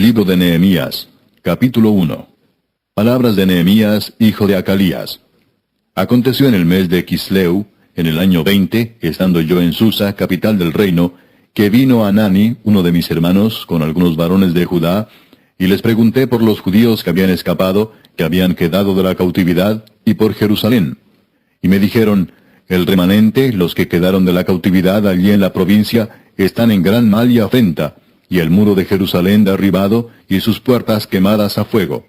Libro de Nehemías, capítulo 1. Palabras de Nehemías, hijo de Acalías. Aconteció en el mes de Quisleu, en el año 20, estando yo en Susa, capital del reino, que vino Hanani, uno de mis hermanos, con algunos varones de Judá, y les pregunté por los judíos que habían escapado, que habían quedado de la cautividad, y por Jerusalén. Y me dijeron, el remanente, los que quedaron de la cautividad allí en la provincia, están en gran mal y afrenta, y el muro de Jerusalén derribado, y sus puertas quemadas a fuego.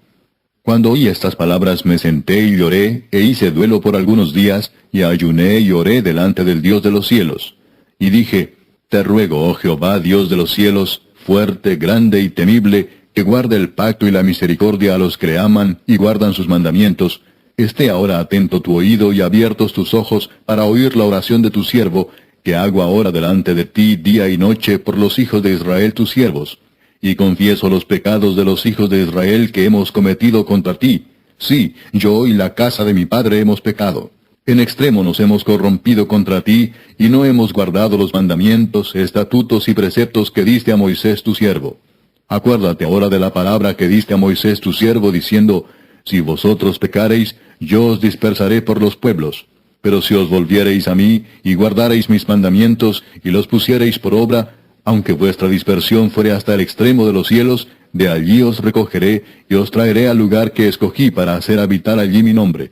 Cuando oí estas palabras me senté y lloré, e hice duelo por algunos días, y ayuné y oré delante del Dios de los cielos. Y dije, te ruego, oh Jehová, Dios de los cielos, fuerte, grande y temible, que guarde el pacto y la misericordia a los que le aman y guardan sus mandamientos, esté ahora atento tu oído y abiertos tus ojos para oír la oración de tu siervo, que hago ahora delante de ti día y noche por los hijos de Israel tus siervos. Y confieso los pecados de los hijos de Israel que hemos cometido contra ti. Sí, yo y la casa de mi padre hemos pecado. En extremo nos hemos corrompido contra ti, y no hemos guardado los mandamientos, estatutos y preceptos que diste a Moisés tu siervo. Acuérdate ahora de la palabra que diste a Moisés tu siervo, diciendo, si vosotros pecareis, yo os dispersaré por los pueblos. Pero si os volviereis a mí, y guardareis mis mandamientos, y los pusiereis por obra, aunque vuestra dispersión fuere hasta el extremo de los cielos, de allí os recogeré, y os traeré al lugar que escogí para hacer habitar allí mi nombre.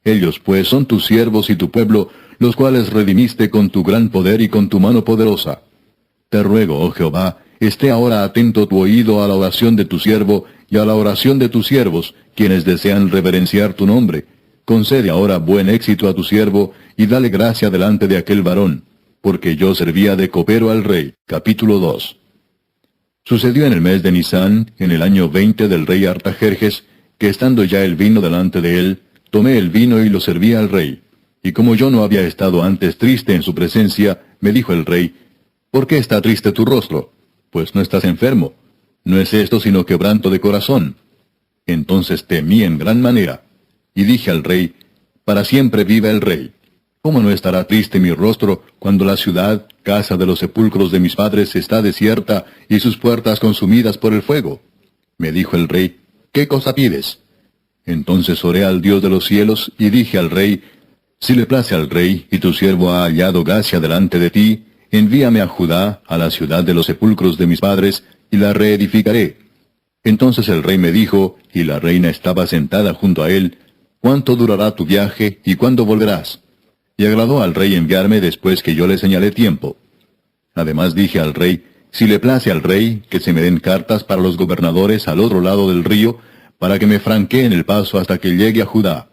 Ellos pues son tus siervos y tu pueblo, los cuales redimiste con tu gran poder y con tu mano poderosa. Te ruego, oh Jehová, esté ahora atento tu oído a la oración de tu siervo, y a la oración de tus siervos, quienes desean reverenciar tu nombre. Concede ahora buen éxito a tu siervo, y dale gracia delante de aquel varón, porque yo servía de copero al rey. Capítulo 2. Sucedió en el mes de Nisán, en el año 20 del rey Artajerjes, que estando ya el vino delante de él, tomé el vino y lo serví al rey. Y como yo no había estado antes triste en su presencia, me dijo el rey, ¿por qué está triste tu rostro? Pues no estás enfermo. No es esto sino quebranto de corazón. Entonces temí en gran manera. Y dije al rey, para siempre viva el rey. ¿Cómo no estará triste mi rostro cuando la ciudad, casa de los sepulcros de mis padres, está desierta y sus puertas consumidas por el fuego? Me dijo el rey, ¿qué cosa pides? Entonces oré al Dios de los cielos y dije al rey, si le place al rey y tu siervo ha hallado gracia delante de ti, envíame a Judá, a la ciudad de los sepulcros de mis padres, y la reedificaré. Entonces el rey me dijo, y la reina estaba sentada junto a él, ¿cuánto durará tu viaje y cuándo volverás? Y agradó al rey enviarme después que yo le señalé tiempo. Además dije al rey, si le place al rey, que se me den cartas para los gobernadores al otro lado del río, para que me franqueen el paso hasta que llegue a Judá.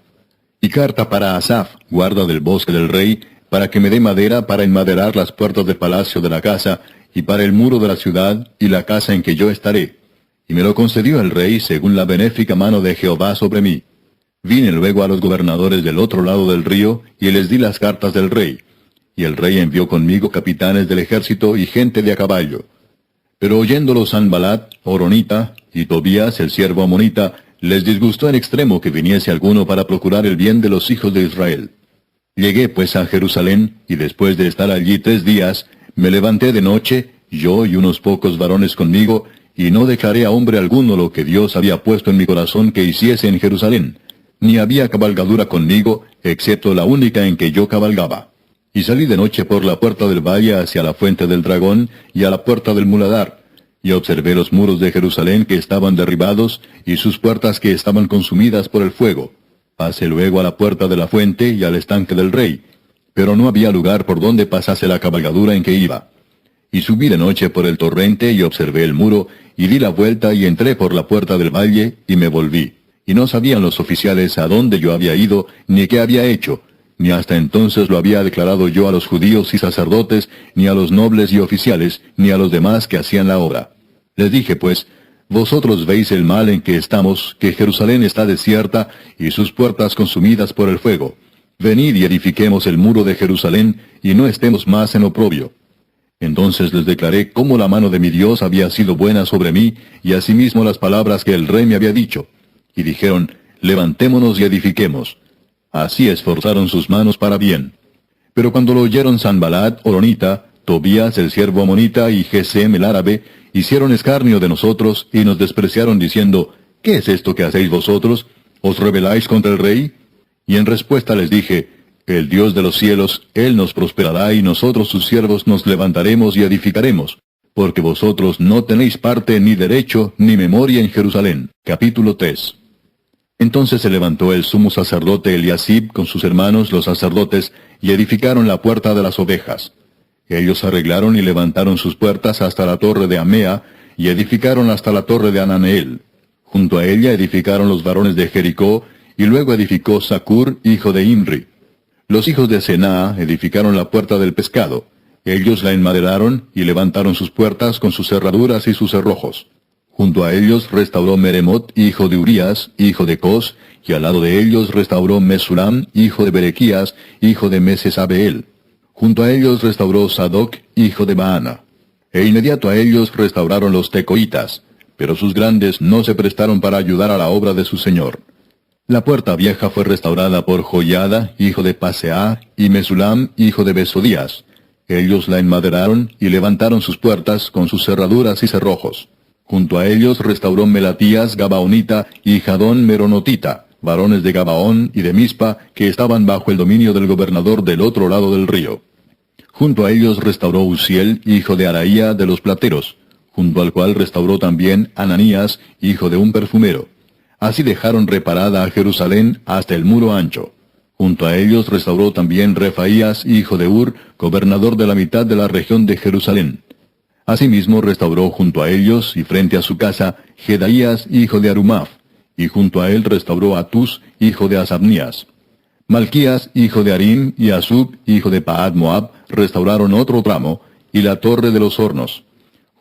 Y carta para Asaf, guarda del bosque del rey, para que me dé madera para enmaderar las puertas del palacio de la casa, y para el muro de la ciudad, y la casa en que yo estaré. Y me lo concedió el rey según la benéfica mano de Jehová sobre mí. Vine luego a los gobernadores del otro lado del río, y les di las cartas del rey. Y el rey envió conmigo capitanes del ejército y gente de a caballo. Pero oyéndolo Sanbalat, Horonita, y Tobías, el siervo amonita, les disgustó en extremo que viniese alguno para procurar el bien de los hijos de Israel. Llegué pues a Jerusalén, y después de estar allí 3 días, me levanté de noche, yo y unos pocos varones conmigo, y no declaré a hombre alguno lo que Dios había puesto en mi corazón que hiciese en Jerusalén. Ni había cabalgadura conmigo, excepto la única en que yo cabalgaba. Y salí de noche por la puerta del valle hacia la fuente del dragón, y a la puerta del muladar, y observé los muros de Jerusalén que estaban derribados, y sus puertas que estaban consumidas por el fuego. Pasé luego a la puerta de la fuente y al estanque del rey, pero no había lugar por donde pasase la cabalgadura en que iba. Y subí de noche por el torrente y observé el muro, y di la vuelta y entré por la puerta del valle, y me volví. Y no sabían los oficiales a dónde yo había ido, ni qué había hecho, ni hasta entonces lo había declarado yo a los judíos y sacerdotes, ni a los nobles y oficiales, ni a los demás que hacían la obra. Les dije pues, vosotros veis el mal en que estamos, que Jerusalén está desierta, y sus puertas consumidas por el fuego. Venid y edifiquemos el muro de Jerusalén, y no estemos más en oprobio. Entonces les declaré cómo la mano de mi Dios había sido buena sobre mí, y asimismo las palabras que el rey me había dicho. Y dijeron, levantémonos y edifiquemos. Así esforzaron sus manos para bien. Pero cuando lo oyeron Sanbalat, Horonita, Tobías el siervo amonita y Gesem el árabe, hicieron escarnio de nosotros y nos despreciaron diciendo, ¿qué es esto que hacéis vosotros? ¿Os rebeláis contra el rey? Y en respuesta les dije, el Dios de los cielos, Él nos prosperará y nosotros sus siervos nos levantaremos y edificaremos, porque vosotros no tenéis parte ni derecho ni memoria en Jerusalén. Capítulo 3. Entonces se levantó el sumo sacerdote Eliasib con sus hermanos los sacerdotes y edificaron la puerta de las ovejas. Ellos arreglaron y levantaron sus puertas hasta la torre de Amea y edificaron hasta la torre de Ananeel. Junto a ella edificaron los varones de Jericó, y luego edificó Zacur, hijo de Imri. Los hijos de Senaa edificaron la puerta del pescado. Ellos la enmaderaron y levantaron sus puertas con sus cerraduras y sus cerrojos. Junto a ellos restauró Meremot, hijo de Urías, hijo de Cos, y al lado de ellos restauró Mesulam, hijo de Berequías, hijo de Mesesabeel. Junto a ellos restauró Sadoc, hijo de Baana. E inmediato a ellos restauraron los tecoitas, pero sus grandes no se prestaron para ayudar a la obra de su señor. La puerta vieja fue restaurada por Joiada, hijo de Paseah, y Mesulam, hijo de Besodías. Ellos la enmaderaron y levantaron sus puertas con sus cerraduras y cerrojos. Junto a ellos restauró Melatías Gabaonita y Jadón Meronotita, varones de Gabaón y de Mispa, que estaban bajo el dominio del gobernador del otro lado del río. Junto a ellos restauró Uziel, hijo de Araía de los plateros, junto al cual restauró también Ananías, hijo de un perfumero. Así dejaron reparada a Jerusalén hasta el muro ancho. Junto a ellos restauró también Refaías, hijo de Ur, gobernador de la mitad de la región de Jerusalén. Asimismo restauró junto a ellos y frente a su casa Jedaías, hijo de Arumaf, y junto a él restauró Atus, hijo de Asabnías. Malquías, hijo de Arim, y Asub, hijo de Paad Moab, restauraron otro tramo, y la torre de los hornos.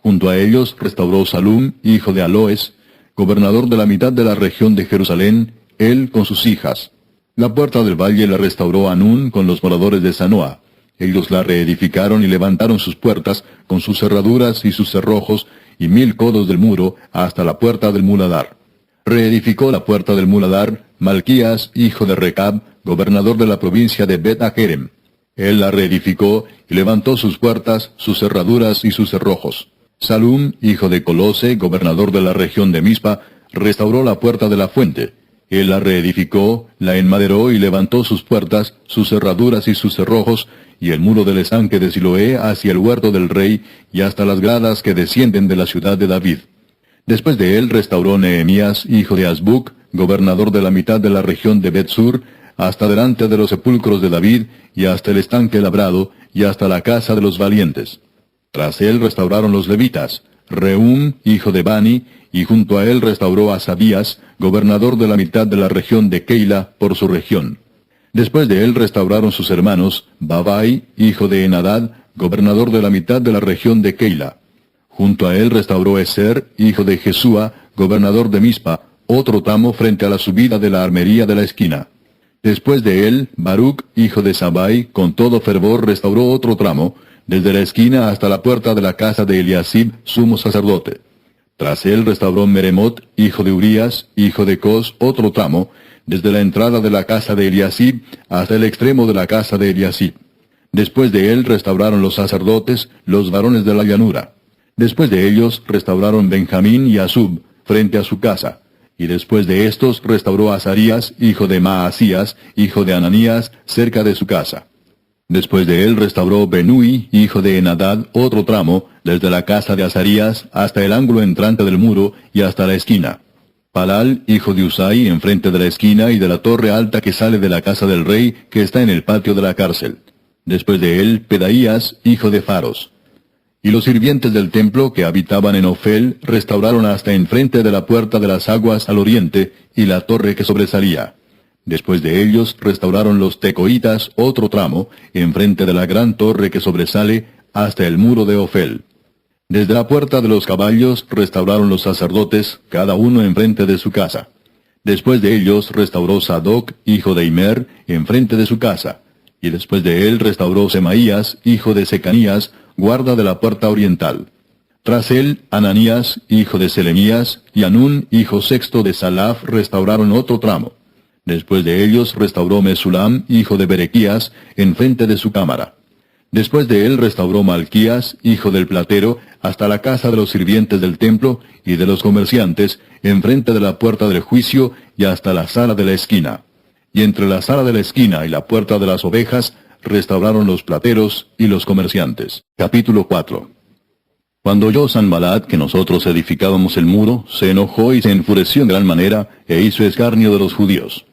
Junto a ellos restauró Salum, hijo de Aloes, gobernador de la mitad de la región de Jerusalén, él con sus hijas. La puerta del valle la restauró Anún con los moradores de Sanoa. Ellos la reedificaron y levantaron sus puertas con sus cerraduras y sus cerrojos, y 1000 codos del muro hasta la puerta del muladar. Reedificó la puerta del muladar Malquías, hijo de Recab, gobernador de la provincia de Bet-Ajerem. Él la reedificó y levantó sus puertas, sus cerraduras y sus cerrojos. Salum, hijo de Colose, gobernador de la región de Mispa, restauró la puerta de la fuente. Él la reedificó, la enmaderó y levantó sus puertas, sus cerraduras y sus cerrojos, y el muro del estanque de Siloé hacia el huerto del rey, y hasta las gradas que descienden de la ciudad de David. Después de él restauró Nehemías, hijo de Azbuc, gobernador de la mitad de la región de Bet-Sur, hasta delante de los sepulcros de David, y hasta el estanque labrado, y hasta la casa de los valientes. Tras él restauraron los levitas, Rehum, hijo de Bani, y junto a él restauró a Sabías, gobernador de la mitad de la región de Keila, por su región. Después de él restauraron sus hermanos, Babai, hijo de Enadad, gobernador de la mitad de la región de Keila. Junto a él restauró Eser, hijo de Jesúa, gobernador de Mispa, otro tramo frente a la subida de la armería de la esquina. Después de él, Baruc, hijo de Sabai, con todo fervor restauró otro tramo, desde la esquina hasta la puerta de la casa de Eliasib, sumo sacerdote. Tras él restauró Meremot, hijo de Urías, hijo de Cos, otro tramo, desde la entrada de la casa de Eliasib hasta el extremo de la casa de Eliasib. Después de él restauraron los sacerdotes, los varones de la llanura. Después de ellos restauraron Benjamín y Asub, frente a su casa. Y después de estos restauró Azarías, hijo de Maasías, hijo de Ananías, cerca de su casa. Después de él restauró Benui, hijo de Enadad, otro tramo, desde la casa de Azarías hasta el ángulo entrante del muro y hasta la esquina. Palal, hijo de Usai, enfrente de la esquina y de la torre alta que sale de la casa del rey, que está en el patio de la cárcel. Después de él, Pedaías, hijo de Faros. Y los sirvientes del templo que habitaban en Ofel restauraron hasta enfrente de la puerta de las aguas al oriente y la torre que sobresalía. Después de ellos restauraron los tecoitas otro tramo, enfrente de la gran torre que sobresale, hasta el muro de Ofel. Desde la puerta de los caballos restauraron los sacerdotes, cada uno enfrente de su casa. Después de ellos restauró Sadoc, hijo de Imer, enfrente de su casa. Y después de él restauró Semaías, hijo de Secanías, guarda de la puerta oriental. Tras él, Ananías, hijo de Selemías, y Anún, hijo sexto de Salaf, restauraron otro tramo. Después de ellos restauró Mesulam, hijo de Berequías, enfrente de su cámara. Después de él restauró Malquías, hijo del platero, hasta la casa de los sirvientes del templo y de los comerciantes, enfrente de la puerta del juicio y hasta la sala de la esquina. Y entre la sala de la esquina y la puerta de las ovejas, restauraron los plateros y los comerciantes. Capítulo 4. Cuando oyó Sanballat que nosotros edificábamos el muro, se enojó y se enfureció en gran manera, e hizo escarnio de los judíos.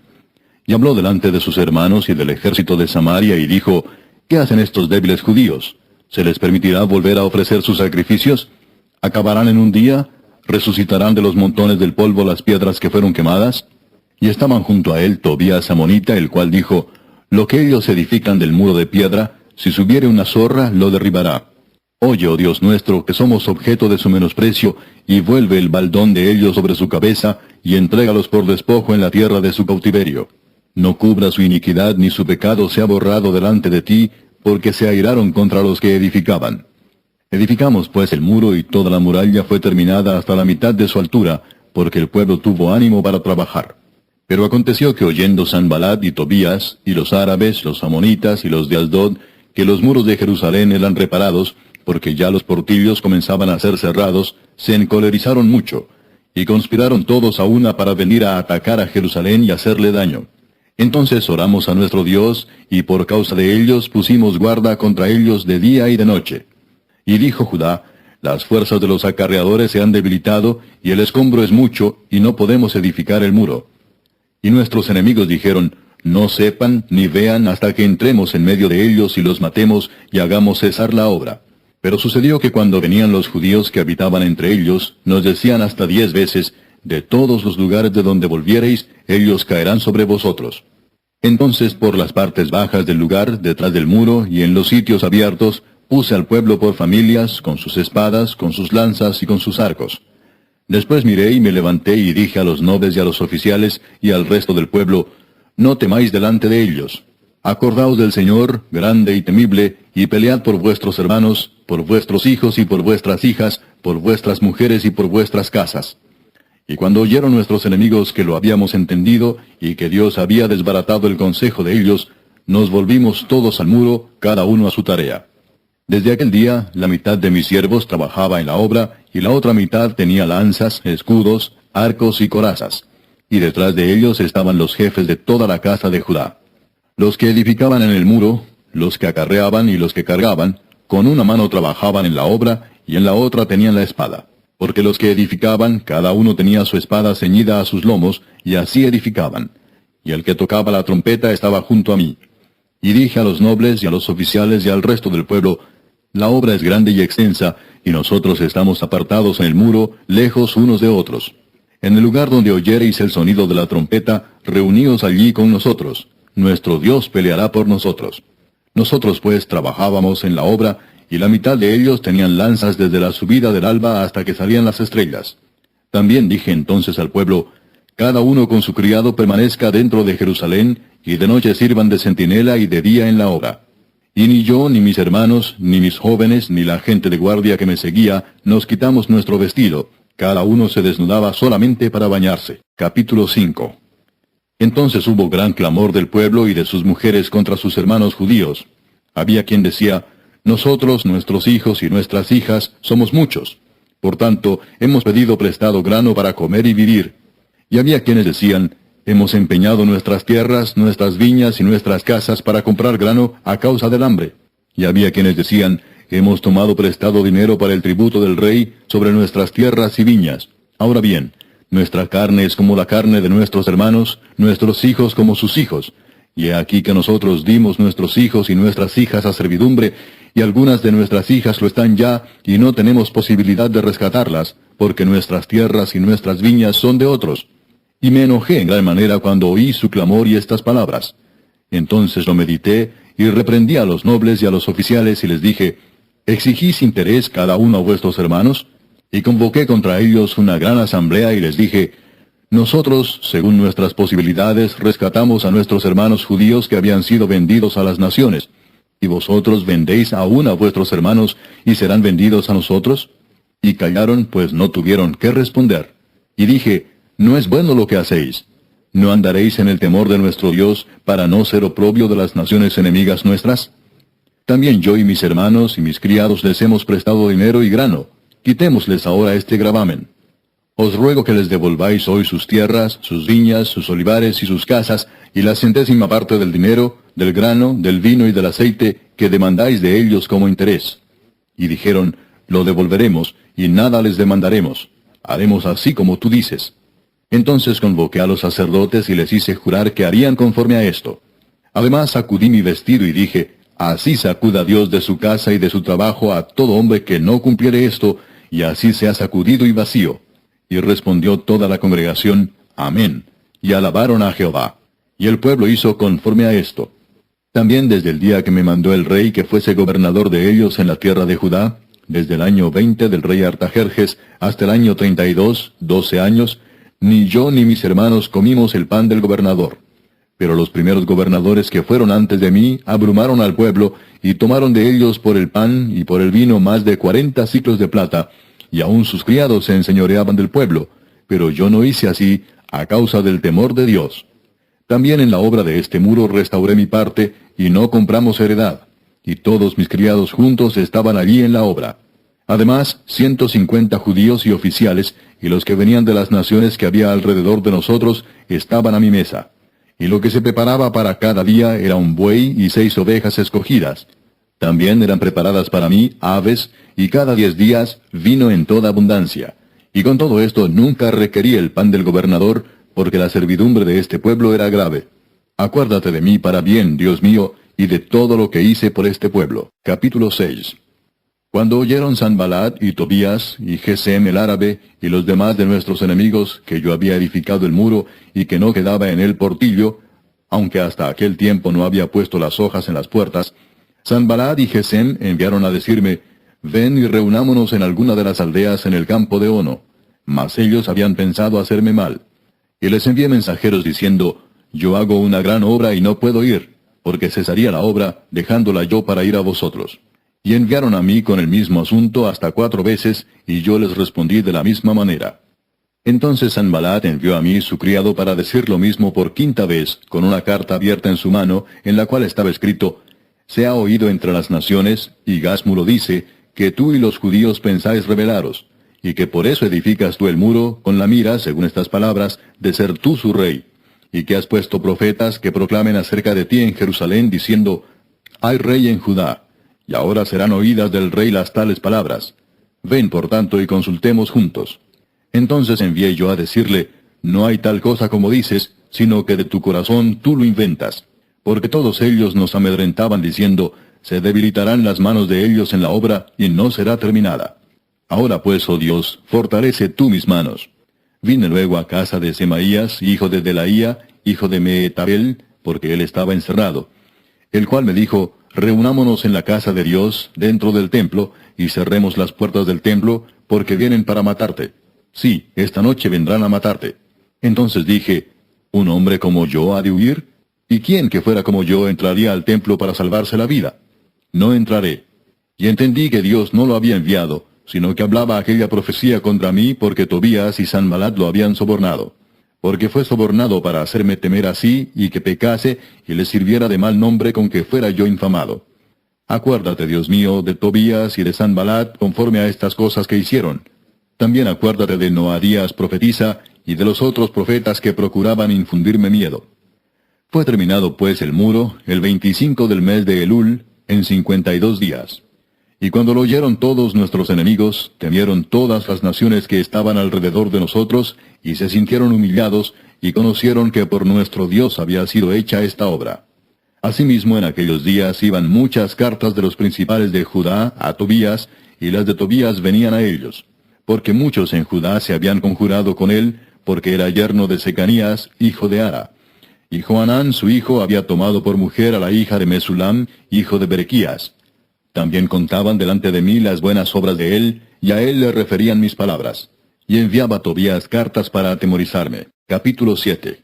Y habló delante de sus hermanos y del ejército de Samaria, y dijo, ¿qué hacen estos débiles judíos? ¿Se les permitirá volver a ofrecer sus sacrificios? ¿Acabarán en un día? ¿Resucitarán de los montones del polvo las piedras que fueron quemadas? Y estaban junto a él Tobías amonita, el cual dijo, lo que ellos edifican del muro de piedra, si subiere una zorra, lo derribará. Oye, oh Dios nuestro, que somos objeto de su menosprecio, y vuelve el baldón de ellos sobre su cabeza, y entrégalos por despojo en la tierra de su cautiverio. No cubra su iniquidad, ni su pecado sea borrado delante de ti, porque se airaron contra los que edificaban. Edificamos pues el muro, y toda la muralla fue terminada hasta la mitad de su altura, porque el pueblo tuvo ánimo para trabajar. Pero aconteció que oyendo Sanballat y Tobías, y los árabes, los amonitas y los de Asdod, que los muros de Jerusalén eran reparados, porque ya los portillos comenzaban a ser cerrados, se encolerizaron mucho, y conspiraron todos a una para venir a atacar a Jerusalén y hacerle daño. Entonces oramos a nuestro Dios, y por causa de ellos pusimos guarda contra ellos de día y de noche. Y dijo Judá, las fuerzas de los acarreadores se han debilitado, y el escombro es mucho, y no podemos edificar el muro. Y nuestros enemigos dijeron, no sepan ni vean hasta que entremos en medio de ellos y los matemos y hagamos cesar la obra. Pero sucedió que cuando venían los judíos que habitaban entre ellos, nos decían hasta 10 veces, de todos los lugares de donde volviereis, ellos caerán sobre vosotros. Entonces por las partes bajas del lugar, detrás del muro y en los sitios abiertos, puse al pueblo por familias, con sus espadas, con sus lanzas y con sus arcos. Después miré y me levanté y dije a los nobles y a los oficiales y al resto del pueblo, no temáis delante de ellos. Acordaos del Señor, grande y temible, y pelead por vuestros hermanos, por vuestros hijos y por vuestras hijas, por vuestras mujeres y por vuestras casas. Y cuando oyeron nuestros enemigos que lo habíamos entendido, y que Dios había desbaratado el consejo de ellos, nos volvimos todos al muro, cada uno a su tarea. Desde aquel día, la mitad de mis siervos trabajaba en la obra, y la otra mitad tenía lanzas, escudos, arcos y corazas. Y detrás de ellos estaban los jefes de toda la casa de Judá. Los que edificaban en el muro, los que acarreaban y los que cargaban, con una mano trabajaban en la obra, y en la otra tenían la espada. Porque los que edificaban, cada uno tenía su espada ceñida a sus lomos, y así edificaban. Y el que tocaba la trompeta estaba junto a mí. Y dije a los nobles y a los oficiales y al resto del pueblo, la obra es grande y extensa, y nosotros estamos apartados en el muro, lejos unos de otros. En el lugar donde oyereis el sonido de la trompeta, reuníos allí con nosotros. Nuestro Dios peleará por nosotros. Nosotros pues trabajábamos en la obra, y la mitad de ellos tenían lanzas desde la subida del alba hasta que salían las estrellas. También dije entonces al pueblo, cada uno con su criado permanezca dentro de Jerusalén, y de noche sirvan de centinela y de día en la obra. Y ni yo, ni mis hermanos, ni mis jóvenes, ni la gente de guardia que me seguía, nos quitamos nuestro vestido. Cada uno se desnudaba solamente para bañarse. Capítulo 5. Entonces hubo gran clamor del pueblo y de sus mujeres contra sus hermanos judíos. Había quien decía, nosotros, nuestros hijos y nuestras hijas, somos muchos. Por tanto, hemos pedido prestado grano para comer y vivir. Y había quienes decían, hemos empeñado nuestras tierras, nuestras viñas y nuestras casas para comprar grano a causa del hambre. Y había quienes decían, hemos tomado prestado dinero para el tributo del rey sobre nuestras tierras y viñas. Ahora bien, nuestra carne es como la carne de nuestros hermanos, nuestros hijos como sus hijos. Y he aquí que nosotros dimos nuestros hijos y nuestras hijas a servidumbre, y algunas de nuestras hijas lo están ya, y no tenemos posibilidad de rescatarlas, porque nuestras tierras y nuestras viñas son de otros. Y me enojé en gran manera cuando oí su clamor y estas palabras. Entonces lo medité, y reprendí a los nobles y a los oficiales, y les dije, ¿exigís interés cada uno a vuestros hermanos? Y convoqué contra ellos una gran asamblea, y les dije, nosotros, según nuestras posibilidades, rescatamos a nuestros hermanos judíos que habían sido vendidos a las naciones. ¿Y vosotros vendéis aún a vuestros hermanos, y serán vendidos a nosotros? Y callaron, pues no tuvieron qué responder. Y dije, no es bueno lo que hacéis. ¿No andaréis en el temor de nuestro Dios para no ser oprobio de las naciones enemigas nuestras? También yo y mis hermanos y mis criados les hemos prestado dinero y grano. Quitémosles ahora este gravamen. Os ruego que les devolváis hoy sus tierras, sus viñas, sus olivares y sus casas, y la centésima parte del dinero, del grano, del vino y del aceite que demandáis de ellos como interés. Y dijeron, lo devolveremos, y nada les demandaremos. Haremos así como tú dices. Entonces convoqué a los sacerdotes y les hice jurar que harían conforme a esto. Además sacudí mi vestido y dije, así sacuda Dios de su casa y de su trabajo a todo hombre que no cumpliere esto, y así sea sacudido y vacío. Y respondió toda la congregación, Amén, y alabaron a Jehová. Y el pueblo hizo conforme a esto. También desde el día que me mandó el rey que fuese gobernador de ellos en la tierra de Judá, desde el año 20 del rey Artajerjes hasta el año 32, 12 años, ni yo ni mis hermanos comimos el pan del gobernador. Pero los primeros gobernadores que fueron antes de mí abrumaron al pueblo, y tomaron de ellos por el pan y por el vino más de 40 siclos de plata, y aun sus criados se enseñoreaban del pueblo, pero yo no hice así, a causa del temor de Dios. También en la obra de este muro restauré mi parte, y no compramos heredad, y todos mis criados juntos estaban allí en la obra. Además, 150 judíos y oficiales, y los que venían de las naciones que había alrededor de nosotros, estaban a mi mesa. Y lo que se preparaba para cada día era un buey y 6 ovejas escogidas. También eran preparadas para mí aves, y cada 10 días vino en toda abundancia. Y con todo esto nunca requerí el pan del gobernador, porque la servidumbre de este pueblo era grave. Acuérdate de mí para bien, Dios mío, y de todo lo que hice por este pueblo. Capítulo 6. Cuando oyeron Sanballat y Tobías, y Gesem el árabe, y los demás de nuestros enemigos, que yo había edificado el muro, y que no quedaba en él portillo, aunque hasta aquel tiempo no había puesto las hojas en las puertas, Sanballat y Gesem enviaron a decirme, ven y reunámonos en alguna de las aldeas en el campo de Ono. Mas ellos habían pensado hacerme mal. Y les envié mensajeros diciendo, yo hago una gran obra y no puedo ir, porque cesaría la obra, dejándola yo para ir a vosotros. Y enviaron a mí con el mismo asunto hasta 4 veces, y yo les respondí de la misma manera. Entonces Sanballat envió a mí su criado para decir lo mismo por 5ª vez, con una carta abierta en su mano, en la cual estaba escrito, se ha oído entre las naciones, y Gasmu lo dice, que tú y los judíos pensáis rebelaros, y que por eso edificas tú el muro, con la mira, según estas palabras, de ser tú su rey, y que has puesto profetas que proclamen acerca de ti en Jerusalén, diciendo, hay rey en Judá, y ahora serán oídas del rey las tales palabras. Ven, por tanto, y consultemos juntos. Entonces envié yo a decirle, no hay tal cosa como dices, sino que de tu corazón tú lo inventas. Porque todos ellos nos amedrentaban diciendo, se debilitarán las manos de ellos en la obra, y no será terminada. Ahora pues, oh Dios, fortalece tú mis manos. Vine luego a casa de Semaías, hijo de Delaía, hijo de Mehetabel, porque él estaba encerrado, el cual me dijo, reunámonos en la casa de Dios, dentro del templo, y cerremos las puertas del templo, porque vienen para matarte. Sí, esta noche vendrán a matarte. Entonces dije, ¿un hombre como yo ha de huir? ¿Y quién que fuera como yo entraría al templo para salvarse la vida? No entraré. Y entendí que Dios no lo había enviado, sino que hablaba aquella profecía contra mí porque Tobías y Sanballat lo habían sobornado. Porque fue sobornado para hacerme temer así, y que pecase, y le sirviera de mal nombre con que fuera yo infamado. Acuérdate, Dios mío, de Tobías y de Sanballat conforme a estas cosas que hicieron. También acuérdate de Noadías profetisa, y de los otros profetas que procuraban infundirme miedo. Fue terminado pues el muro, el 25 del mes de Elul, en 52 días. Y cuando lo oyeron todos nuestros enemigos, temieron todas las naciones que estaban alrededor de nosotros, y se sintieron humillados, y conocieron que por nuestro Dios había sido hecha esta obra. Asimismo, en aquellos días iban muchas cartas de los principales de Judá a Tobías, y las de Tobías venían a ellos. Porque muchos en Judá se habían conjurado con él, porque era yerno de Secanías, hijo de Ara. Y Johanán su hijo había tomado por mujer a la hija de Mesulam, hijo de Berequías. También contaban delante de mí las buenas obras de él, y a él le referían mis palabras. Y enviaba a Tobías cartas para atemorizarme. Capítulo 7.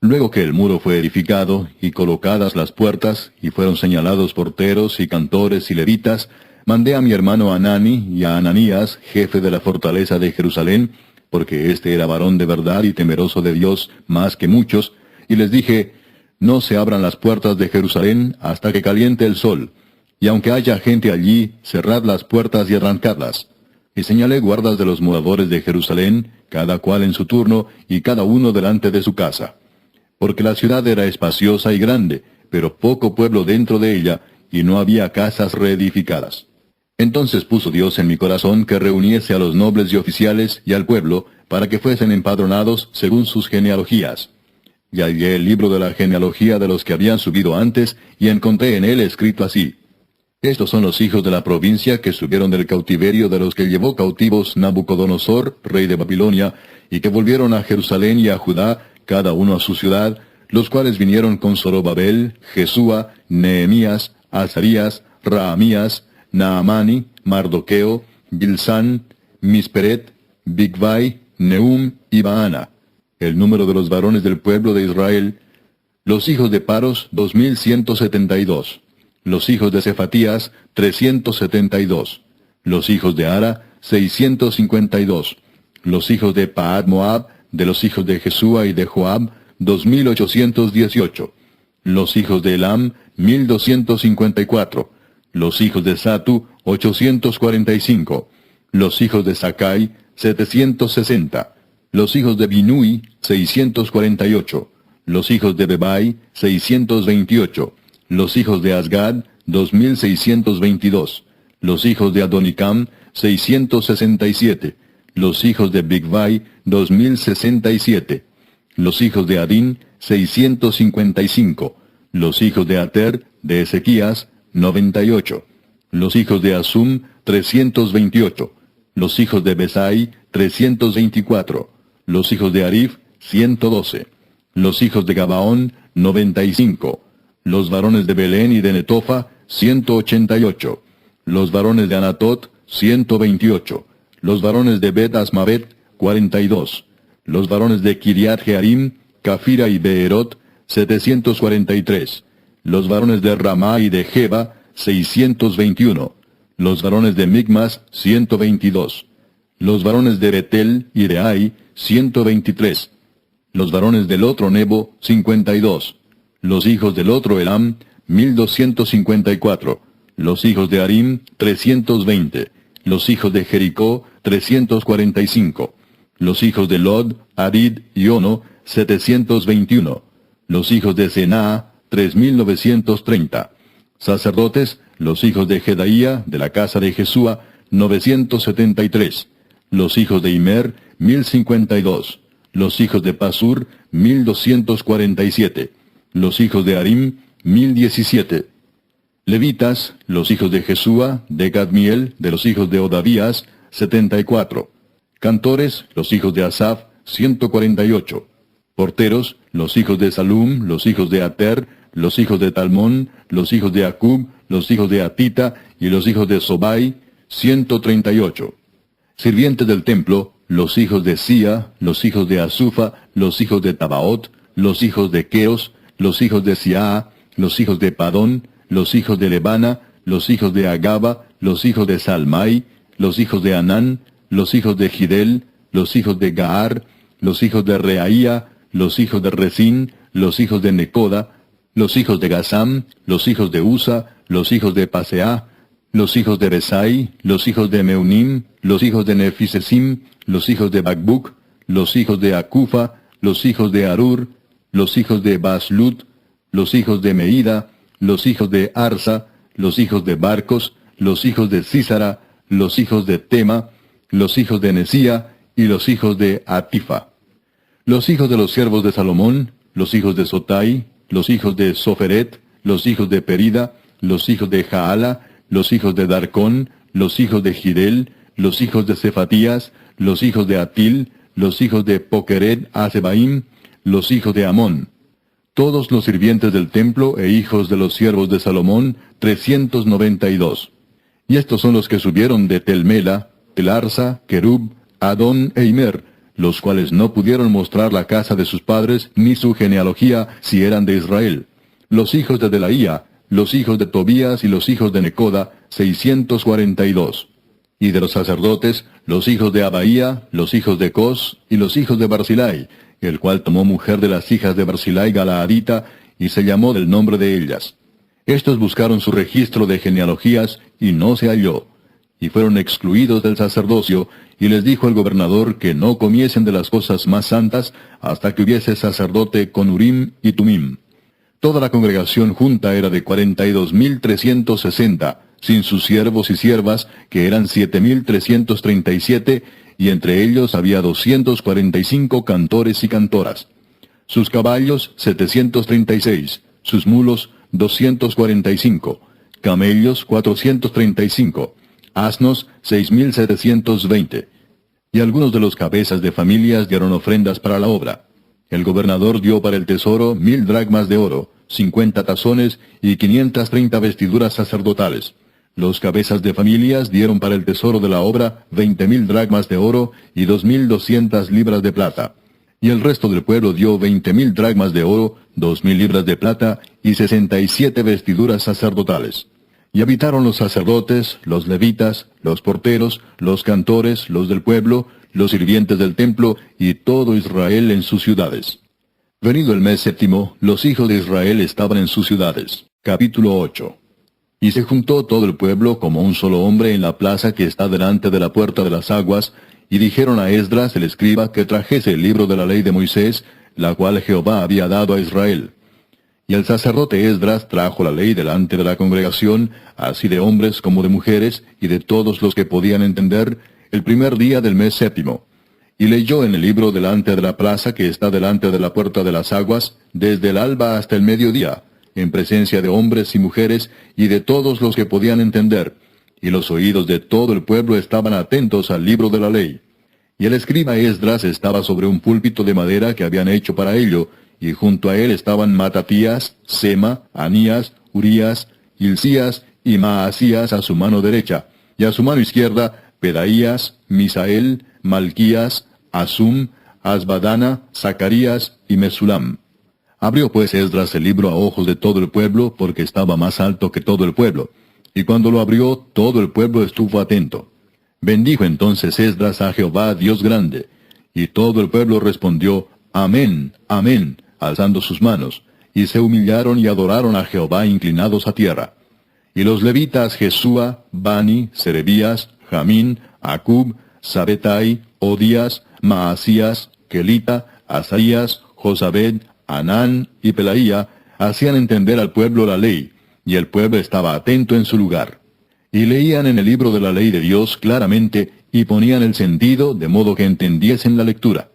Luego que el muro fue edificado, y colocadas las puertas, y fueron señalados porteros, y cantores, y levitas, mandé a mi hermano Anani y a Ananías, jefe de la fortaleza de Jerusalén, porque éste era varón de verdad y temeroso de Dios más que muchos, y les dije, no se abran las puertas de Jerusalén hasta que caliente el sol, Y aunque haya gente allí, cerrad las puertas y arrancadlas. Y señalé guardas de los moradores de Jerusalén, cada cual en su turno, y cada uno delante de su casa. Porque la ciudad era espaciosa y grande, pero poco pueblo dentro de ella, y no había casas reedificadas. Entonces puso Dios en mi corazón que reuniese a los nobles y oficiales y al pueblo, para que fuesen empadronados según sus genealogías. Y hallé el libro de la genealogía de los que habían subido antes, y encontré en él escrito así: Estos son los hijos de la provincia que subieron del cautiverio de los que llevó cautivos Nabucodonosor, rey de Babilonia, y que volvieron a Jerusalén y a Judá, cada uno a su ciudad, los cuales vinieron con Zorobabel, Jesúa, Nehemías, Azarías, Raamías, Naamani, Mardoqueo, Bilsán, Misperet, Bigvai, Nehum y Baana. El número de los varones del pueblo de Israel: los hijos de Paros, 2172. Los hijos de Cefatías, 372. Los hijos de Ara, 652. Los hijos de Paad Moab, de los hijos de Jesúa y de Joab, 2818. Los hijos de Elam, 1254. Los hijos de Satu, 845. Los hijos de Sakai, 760. Los hijos de Binui, 648. Los hijos de Bebai, 628. Los hijos de Asgad, 2622. Los hijos de Adonicam, 667. Los hijos de Bigvai, 2067. Los hijos de Adín, 655. Los hijos de Ater, de Ezequías, 98. Los hijos de Asum, 328. Los hijos de Besai, 324. Los hijos de Arif, 112. Los hijos de Gabaón, 95. Los varones de Belén y de Netofa, 188. Los varones de Anatot, 128. Los varones de Bet Asmavet, 42. Los varones de Kiriat Jearim, Cafira y Beerot, 743. Los varones de Ramá y de Jeba, 621. Los varones de Migmas, 122. Los varones de Betel y de Ai, 123. Los varones del otro Nebo, 52. Los hijos del otro Elam, 1254. Los hijos de Arim, 320. Los hijos de Jericó, 345. Los hijos de Lod, Arid y Ono, 721. Los hijos de Senaa, 3930. Sacerdotes, los hijos de Jedaía, de la casa de Jesúa, 973. Los hijos de Imer, 1052. Los hijos de Pasur, 1247. Los hijos de Arim, 1017. Levitas, los hijos de Jesúa, de Gadmiel, de los hijos de Odavías, 74. Cantores, los hijos de Asaf, 148. Porteros, los hijos de Salum, los hijos de Ater, los hijos de Talmón, los hijos de Acub, los hijos de Atita y los hijos de Sobai, 138. Sirvientes del templo, los hijos de Sia, los hijos de Asufa, los hijos de Tabaot, los hijos de Queos, los hijos de Siaa, los hijos de Padón, los hijos de Lebana, los hijos de Agaba, los hijos de Salmai, los hijos de Anán, los hijos de Gidel, los hijos de Gaar, los hijos de Reaía, los hijos de Resín, los hijos de Necoda, los hijos de Gazam, los hijos de Usa, los hijos de Paseah, los hijos de Besai, los hijos de Meunim, los hijos de Nefisesim, los hijos de Bakbuk, los hijos de Acufa, los hijos de Arur, los hijos de Baslut, los hijos de Meida, los hijos de Arsa, los hijos de Barcos, los hijos de Císara, los hijos de Tema, los hijos de Nesía y los hijos de Atifa. Los hijos de los siervos de Salomón, los hijos de Sotai, los hijos de Soferet, los hijos de Perida, los hijos de Jaala, los hijos de Darcón, los hijos de Gidel, los hijos de Cefatías, los hijos de Atil, los hijos de Pokeret Asebaim, los hijos de Amón. Todos los sirvientes del templo e hijos de los siervos de Salomón, 392. Y estos son los que subieron de Telmela, Telarsa, Kerub, Adón e Imer, los cuales no pudieron mostrar la casa de sus padres ni su genealogía si eran de Israel. Los hijos de Delaía, los hijos de Tobías y los hijos de Necoda, 642. Y de los sacerdotes, los hijos de Abaía, los hijos de Cos y los hijos de Barzilai, el cual tomó mujer de las hijas de Barzilai Galaadita, y se llamó del nombre de ellas. Estos buscaron su registro de genealogías y no se halló, y fueron excluidos del sacerdocio, y les dijo el gobernador que no comiesen de las cosas más santas hasta que hubiese sacerdote con Urim y Tumim. Toda la congregación junta era de 42,360, sin sus siervos y siervas, que eran 7,337, y entre ellos había 245 cantores y cantoras. Sus caballos 736, sus mulos 245, camellos 435, asnos 6,720. Y algunos de los cabezas de familias dieron ofrendas para la obra. El gobernador dio para el tesoro 1,000 dracmas de oro, 50 tazones y 530 vestiduras sacerdotales. Los cabezas de familias dieron para el tesoro de la obra 20,000 dracmas de oro y 2,200 libras de plata. Y el resto del pueblo dio 20,000 dracmas de oro, 2,000 libras de plata y 67 vestiduras sacerdotales. Y habitaron los sacerdotes, los levitas, los porteros, los cantores, los del pueblo, los sirvientes del templo y todo Israel en sus ciudades. Venido el mes séptimo, los hijos de Israel estaban en sus ciudades. Capítulo 8. Y se juntó todo el pueblo como un solo hombre en la plaza que está delante de la puerta de las aguas, y dijeron a Esdras el escriba que trajese el libro de la ley de Moisés, la cual Jehová había dado a Israel. Y el sacerdote Esdras trajo la ley delante de la congregación, así de hombres como de mujeres, y de todos los que podían entender, el primer día del mes séptimo. Y leyó en el libro delante de la plaza que está delante de la puerta de las aguas, desde el alba hasta el mediodía, en presencia de hombres y mujeres, y de todos los que podían entender. Y los oídos de todo el pueblo estaban atentos al libro de la ley. Y el escriba Esdras estaba sobre un púlpito de madera que habían hecho para ello, y junto a él estaban Matatías, Sema, Anías, Urías, Hilcías y Maasías a su mano derecha, y a su mano izquierda Pedaías, Misael, Malquías, Asum, Asbadana, Zacarías y Mesulam. Abrió pues Esdras el libro a ojos de todo el pueblo, porque estaba más alto que todo el pueblo. Y cuando lo abrió, todo el pueblo estuvo atento. Bendijo entonces Esdras a Jehová, Dios grande. Y todo el pueblo respondió, Amén, Amén, alzando sus manos. Y se humillaron y adoraron a Jehová inclinados a tierra. Y los levitas Jesúa, Bani, Serebías, Jamín, Acub, Sabetai, Odías, Maasías, Kelita, Asaías, Josabed, Anán y Pelaía hacían entender al pueblo la ley, y el pueblo estaba atento en su lugar. Y leían en el libro de la ley de Dios claramente, y ponían el sentido, de modo que entendiesen la lectura.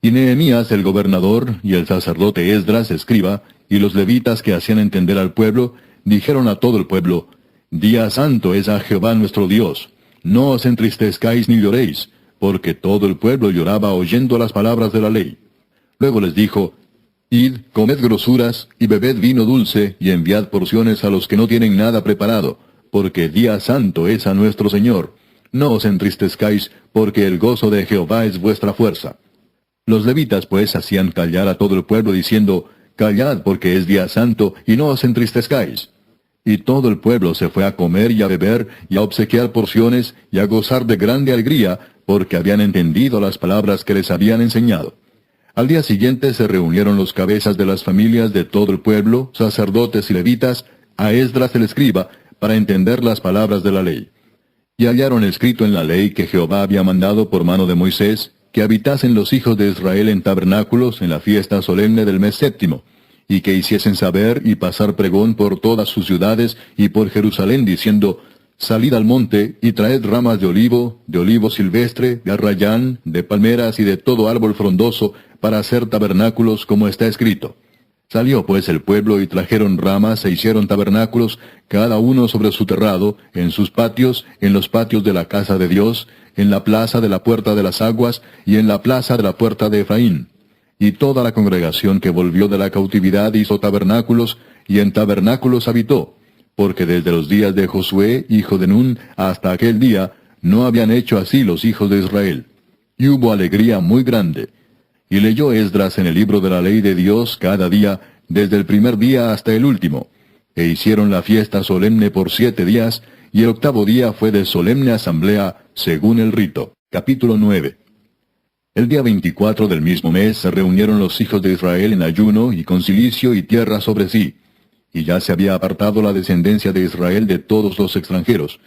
Y Nehemías el gobernador, y el sacerdote Esdras escriba, y los levitas que hacían entender al pueblo, dijeron a todo el pueblo, Día santo es a Jehová nuestro Dios, no os entristezcáis ni lloréis, porque todo el pueblo lloraba oyendo las palabras de la ley. Luego les dijo, Id, comed grosuras, y bebed vino dulce, y enviad porciones a los que no tienen nada preparado, porque día santo es a nuestro Señor. No os entristezcáis, porque el gozo de Jehová es vuestra fuerza. Los levitas pues hacían callar a todo el pueblo, diciendo, Callad, porque es día santo, y no os entristezcáis. Y todo el pueblo se fue a comer y a beber, y a obsequiar porciones, y a gozar de grande alegría, porque habían entendido las palabras que les habían enseñado. Al día siguiente se reunieron los cabezas de las familias de todo el pueblo, sacerdotes y levitas, a Esdras el escriba, para entender las palabras de la ley. Y hallaron escrito en la ley que Jehová había mandado por mano de Moisés, que habitasen los hijos de Israel en tabernáculos en la fiesta solemne del mes séptimo, y que hiciesen saber y pasar pregón por todas sus ciudades y por Jerusalén, diciendo, Salid al monte, y traed ramas de olivo silvestre, de arrayán, de palmeras y de todo árbol frondoso, para hacer tabernáculos, como está escrito. Salió pues el pueblo y trajeron ramas e hicieron tabernáculos, cada uno sobre su terrado, en sus patios, en los patios de la casa de Dios, en la plaza de la puerta de las aguas, y en la plaza de la puerta de Efraín. Y toda la congregación que volvió de la cautividad hizo tabernáculos, y en tabernáculos habitó, porque desde los días de Josué, hijo de Nun, hasta aquel día, no habían hecho así los hijos de Israel. Y hubo alegría muy grande. Y leyó Esdras en el libro de la ley de Dios cada día, desde el primer día hasta el último. E hicieron la fiesta solemne por 7 días, y el octavo día fue de solemne asamblea, según el rito. Capítulo 9. El día 24 del mismo mes se reunieron los hijos de Israel en ayuno y con cilicio y tierra sobre sí. y ya se había apartado la descendencia de Israel de todos los extranjeros.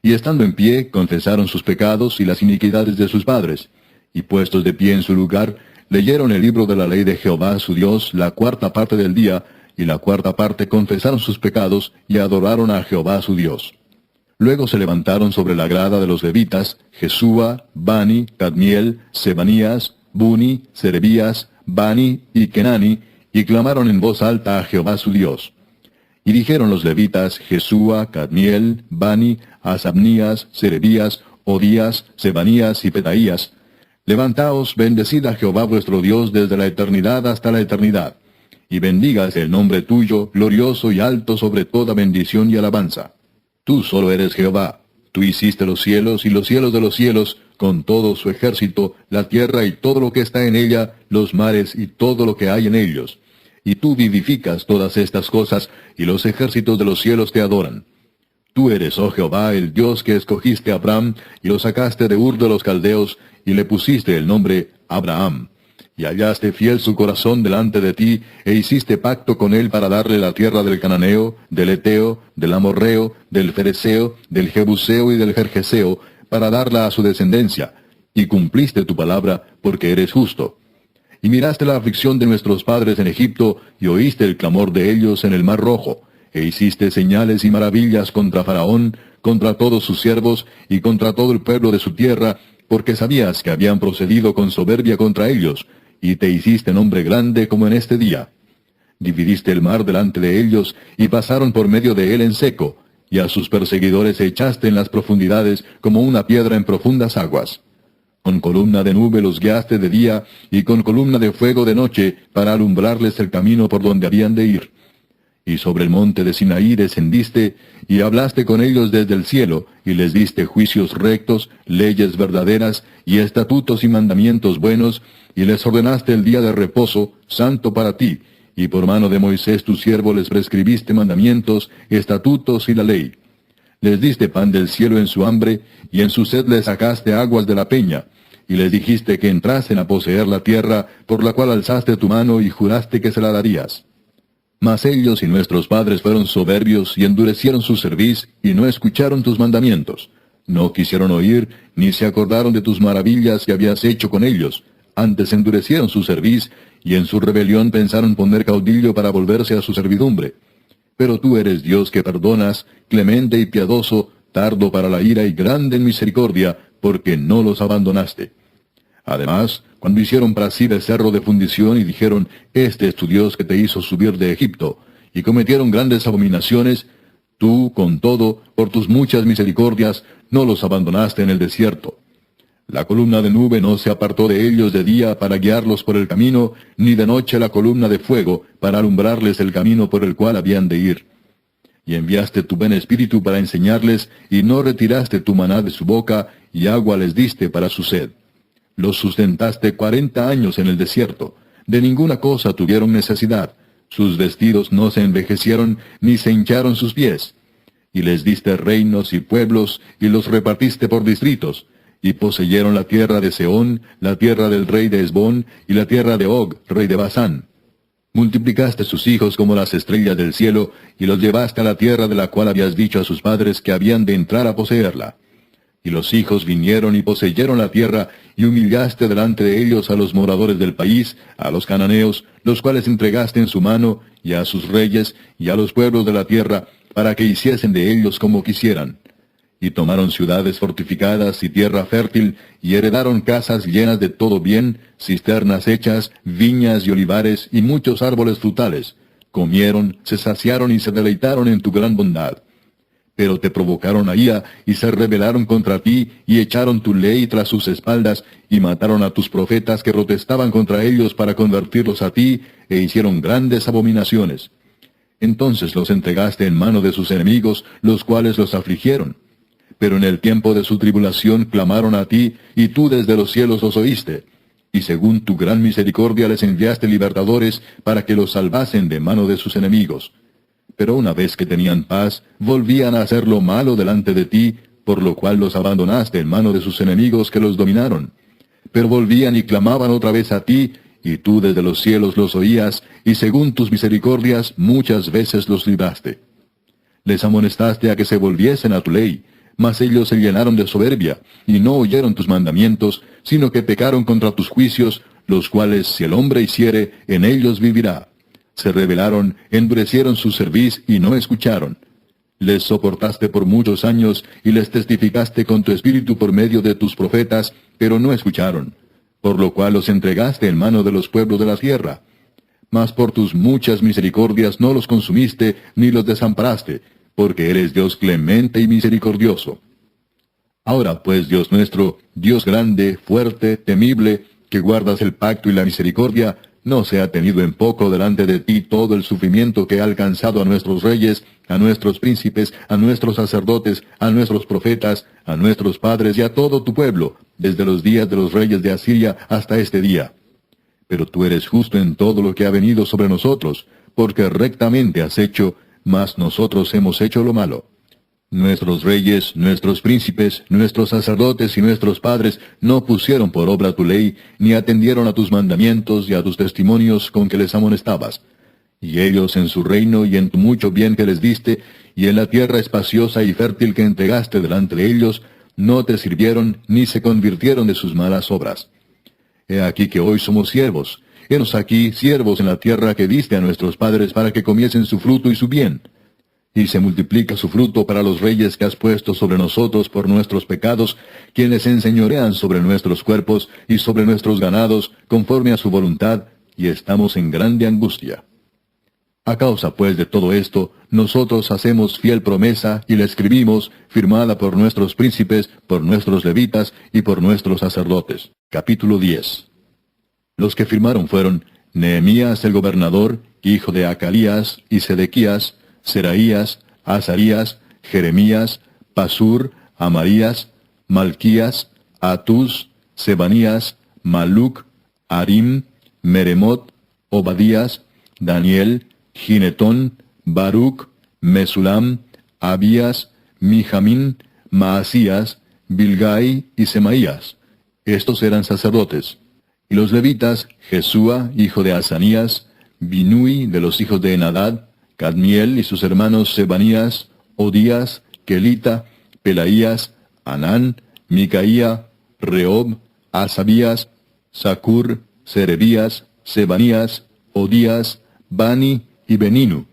Y estando en pie, confesaron sus pecados y las iniquidades de sus padres. Y puestos de pie en su lugar, leyeron el libro de la ley de Jehová su Dios la cuarta parte del día, y la cuarta parte confesaron sus pecados y adoraron a Jehová su Dios. Luego se levantaron sobre la grada de los levitas, Jesúa, Bani, Cadmiel, Sebanías, Buni, Serebías, Bani y Kenani, y clamaron en voz alta a Jehová su Dios. Y dijeron los levitas, Jesúa, Cadmiel, Bani, Asabnías, Serebías, Odías, Sebanías y Pedaías: Levantaos, bendecid a Jehová vuestro Dios desde la eternidad hasta la eternidad, y bendígase el nombre tuyo, glorioso y alto sobre toda bendición y alabanza. Tú solo eres Jehová. Tú hiciste los cielos y los cielos de los cielos, con todo su ejército, la tierra y todo lo que está en ella, los mares y todo lo que hay en ellos. Y tú vivificas todas estas cosas, y los ejércitos de los cielos te adoran. Tú eres, oh Jehová, el Dios que escogiste a Abraham, y lo sacaste de Ur de los Caldeos, y le pusiste el nombre Abraham. Y hallaste fiel su corazón delante de ti, e hiciste pacto con él para darle la tierra del Cananeo, del Eteo, del Amorreo, del Fereceo, del Jebuseo y del Gergeseo, para darla a su descendencia. Y cumpliste tu palabra, porque eres justo. Y miraste la aflicción de nuestros padres en Egipto, y oíste el clamor de ellos en el Mar Rojo, e hiciste señales y maravillas contra Faraón, contra todos sus siervos, y contra todo el pueblo de su tierra, porque sabías que habían procedido con soberbia contra ellos, y te hiciste nombre grande como en este día. Dividiste el mar delante de ellos, y pasaron por medio de él en seco, y a sus perseguidores echaste en las profundidades como una piedra en profundas aguas. Con columna de nube los guiaste de día, y con columna de fuego de noche, para alumbrarles el camino por donde habían de ir. Y sobre el monte de Sinaí descendiste, y hablaste con ellos desde el cielo, y les diste juicios rectos, leyes verdaderas, y estatutos y mandamientos buenos, y les ordenaste el día de reposo, santo para ti, y por mano de Moisés tu siervo les prescribiste mandamientos, estatutos y la ley. Les diste pan del cielo en su hambre, y en su sed les sacaste aguas de la peña, y les dijiste que entrasen a poseer la tierra, por la cual alzaste tu mano y juraste que se la darías. Mas ellos y nuestros padres fueron soberbios y endurecieron su cerviz, y no escucharon tus mandamientos. No quisieron oír, ni se acordaron de tus maravillas que habías hecho con ellos. Antes endurecieron su cerviz, y en su rebelión pensaron poner caudillo para volverse a su servidumbre. Pero tú eres Dios que perdonas, clemente y piadoso, tardo para la ira y grande en misericordia, porque no los abandonaste. Además, cuando hicieron para sí becerro de fundición y dijeron, Este es tu Dios que te hizo subir de Egipto, y cometieron grandes abominaciones, tú, con todo, por tus muchas misericordias, no los abandonaste en el desierto. La columna de nube no se apartó de ellos de día para guiarlos por el camino, ni de noche la columna de fuego para alumbrarles el camino por el cual habían de ir. Y enviaste tu buen espíritu para enseñarles, y no retiraste tu maná de su boca, y agua les diste para su sed. Los sustentaste 40 años en el desierto. De ninguna cosa tuvieron necesidad. Sus vestidos no se envejecieron, ni se hincharon sus pies. Y les diste reinos y pueblos, y los repartiste por distritos. Y poseyeron la tierra de Sehón, la tierra del rey de Hesbón, y la tierra de Og, rey de Basán. Multiplicaste sus hijos como las estrellas del cielo, y los llevaste a la tierra de la cual habías dicho a sus padres que habían de entrar a poseerla. Y los hijos vinieron y poseyeron la tierra, y humillaste delante de ellos a los moradores del país, a los cananeos, los cuales entregaste en su mano, y a sus reyes, y a los pueblos de la tierra, para que hiciesen de ellos como quisieran. Y tomaron ciudades fortificadas y tierra fértil, y heredaron casas llenas de todo bien, cisternas hechas, viñas y olivares, y muchos árboles frutales. Comieron, se saciaron y se deleitaron en tu gran bondad. Pero te provocaron a ira, y se rebelaron contra ti, y echaron tu ley tras sus espaldas, y mataron a tus profetas que protestaban contra ellos para convertirlos a ti, e hicieron grandes abominaciones. Entonces los entregaste en mano de sus enemigos, los cuales los afligieron. Pero en el tiempo de su tribulación clamaron a ti, y tú desde los cielos los oíste. Y según tu gran misericordia les enviaste libertadores, para que los salvasen de mano de sus enemigos. Pero una vez que tenían paz, volvían a hacer lo malo delante de ti, por lo cual los abandonaste en mano de sus enemigos que los dominaron. Pero volvían y clamaban otra vez a ti, y tú desde los cielos los oías, y según tus misericordias muchas veces los libraste. Les amonestaste a que se volviesen a tu ley, mas ellos se llenaron de soberbia, y no oyeron tus mandamientos, sino que pecaron contra tus juicios, los cuales si el hombre hiciere, en ellos vivirá. Se rebelaron, endurecieron su cerviz, y no escucharon. Les soportaste por muchos años, y les testificaste con tu espíritu por medio de tus profetas, pero no escucharon. Por lo cual los entregaste en mano de los pueblos de la tierra. Mas por tus muchas misericordias no los consumiste, ni los desamparaste, porque eres Dios clemente y misericordioso. Ahora pues, Dios nuestro, Dios grande, fuerte, temible, que guardas el pacto y la misericordia, no sea tenido en poco delante de ti todo el sufrimiento que ha alcanzado a nuestros reyes, a nuestros príncipes, a nuestros sacerdotes, a nuestros profetas, a nuestros padres y a todo tu pueblo, desde los días de los reyes de Asiria hasta este día. Pero tú eres justo en todo lo que ha venido sobre nosotros, porque rectamente has hecho, mas nosotros hemos hecho lo malo. Nuestros reyes, nuestros príncipes, nuestros sacerdotes y nuestros padres no pusieron por obra tu ley, ni atendieron a tus mandamientos y a tus testimonios con que les amonestabas. Y ellos en su reino y en tu mucho bien que les diste, y en la tierra espaciosa y fértil que entregaste delante de ellos, no te sirvieron ni se convirtieron de sus malas obras. He aquí que hoy somos siervos. Henos aquí siervos en la tierra que diste a nuestros padres para que comiesen su fruto y su bien. Y se multiplica su fruto para los reyes que has puesto sobre nosotros por nuestros pecados, quienes enseñorean sobre nuestros cuerpos y sobre nuestros ganados, conforme a su voluntad, y estamos en grande angustia. A causa pues de todo esto, nosotros hacemos fiel promesa y la escribimos, firmada por nuestros príncipes, por nuestros levitas y por nuestros sacerdotes. Capítulo 10. Los que firmaron fueron Nehemías el gobernador, hijo de Acalías, y Sedequías, Seraías, Azarías, Jeremías, Pasur, Amarías, Malquías, Atús, Sebanías, Maluc, Arim, Meremot, Obadías, Daniel, Ginetón, Baruc, Mesulam, Abías, Mijamín, Maasías, Bilgai y Semaías. Estos eran sacerdotes. Y los levitas, Jesúa, hijo de Asanías, Binui de los hijos de Enadad, Cadmiel y sus hermanos Sebanías, Odías, Kelita, Pelaías, Anán, Micaía, Rehob, Asabías, Sacur, Serebías, Sebanías, Odías, Bani y Beninu.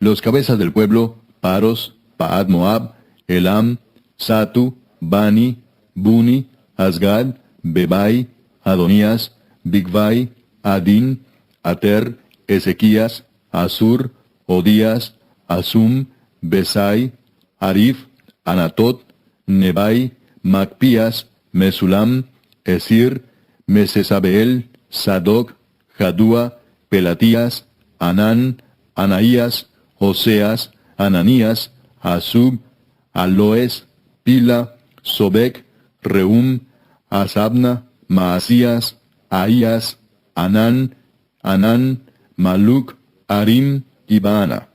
Los cabezas del pueblo, Paros, Paad Moab, Elam, Satu, Bani, Buni, Asgad, Bebai, Adonías, Bigvai, Adin, Ater, Ezequías, Asur, Odías, Asum, Besai, Arif, Anatot, Nebai, Macpías, Mesulam, Esir, Mesesabeel, Sadoc, Jadúa, Pelatías, Anán, Anaías, Oseas, Ananías, Asub, Aloes, Pila, Sobek, Reum, Asabna, Maasías, Ahías, Anán, Maluc, Arim y Baana.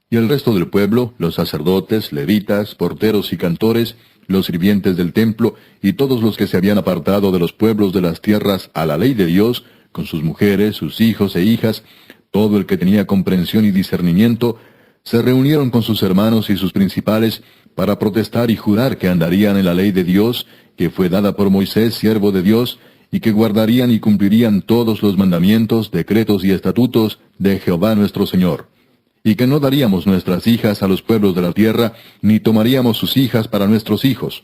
Y el resto del pueblo, los sacerdotes, levitas, porteros y cantores, los sirvientes del templo, y todos los que se habían apartado de los pueblos de las tierras a la ley de Dios, con sus mujeres, sus hijos e hijas, todo el que tenía comprensión y discernimiento, se reunieron con sus hermanos y sus principales para protestar y jurar que andarían en la ley de Dios, que fue dada por Moisés, siervo de Dios, y que guardarían y cumplirían todos los mandamientos, decretos y estatutos de Jehová nuestro Señor, y que no daríamos nuestras hijas a los pueblos de la tierra, ni tomaríamos sus hijas para nuestros hijos.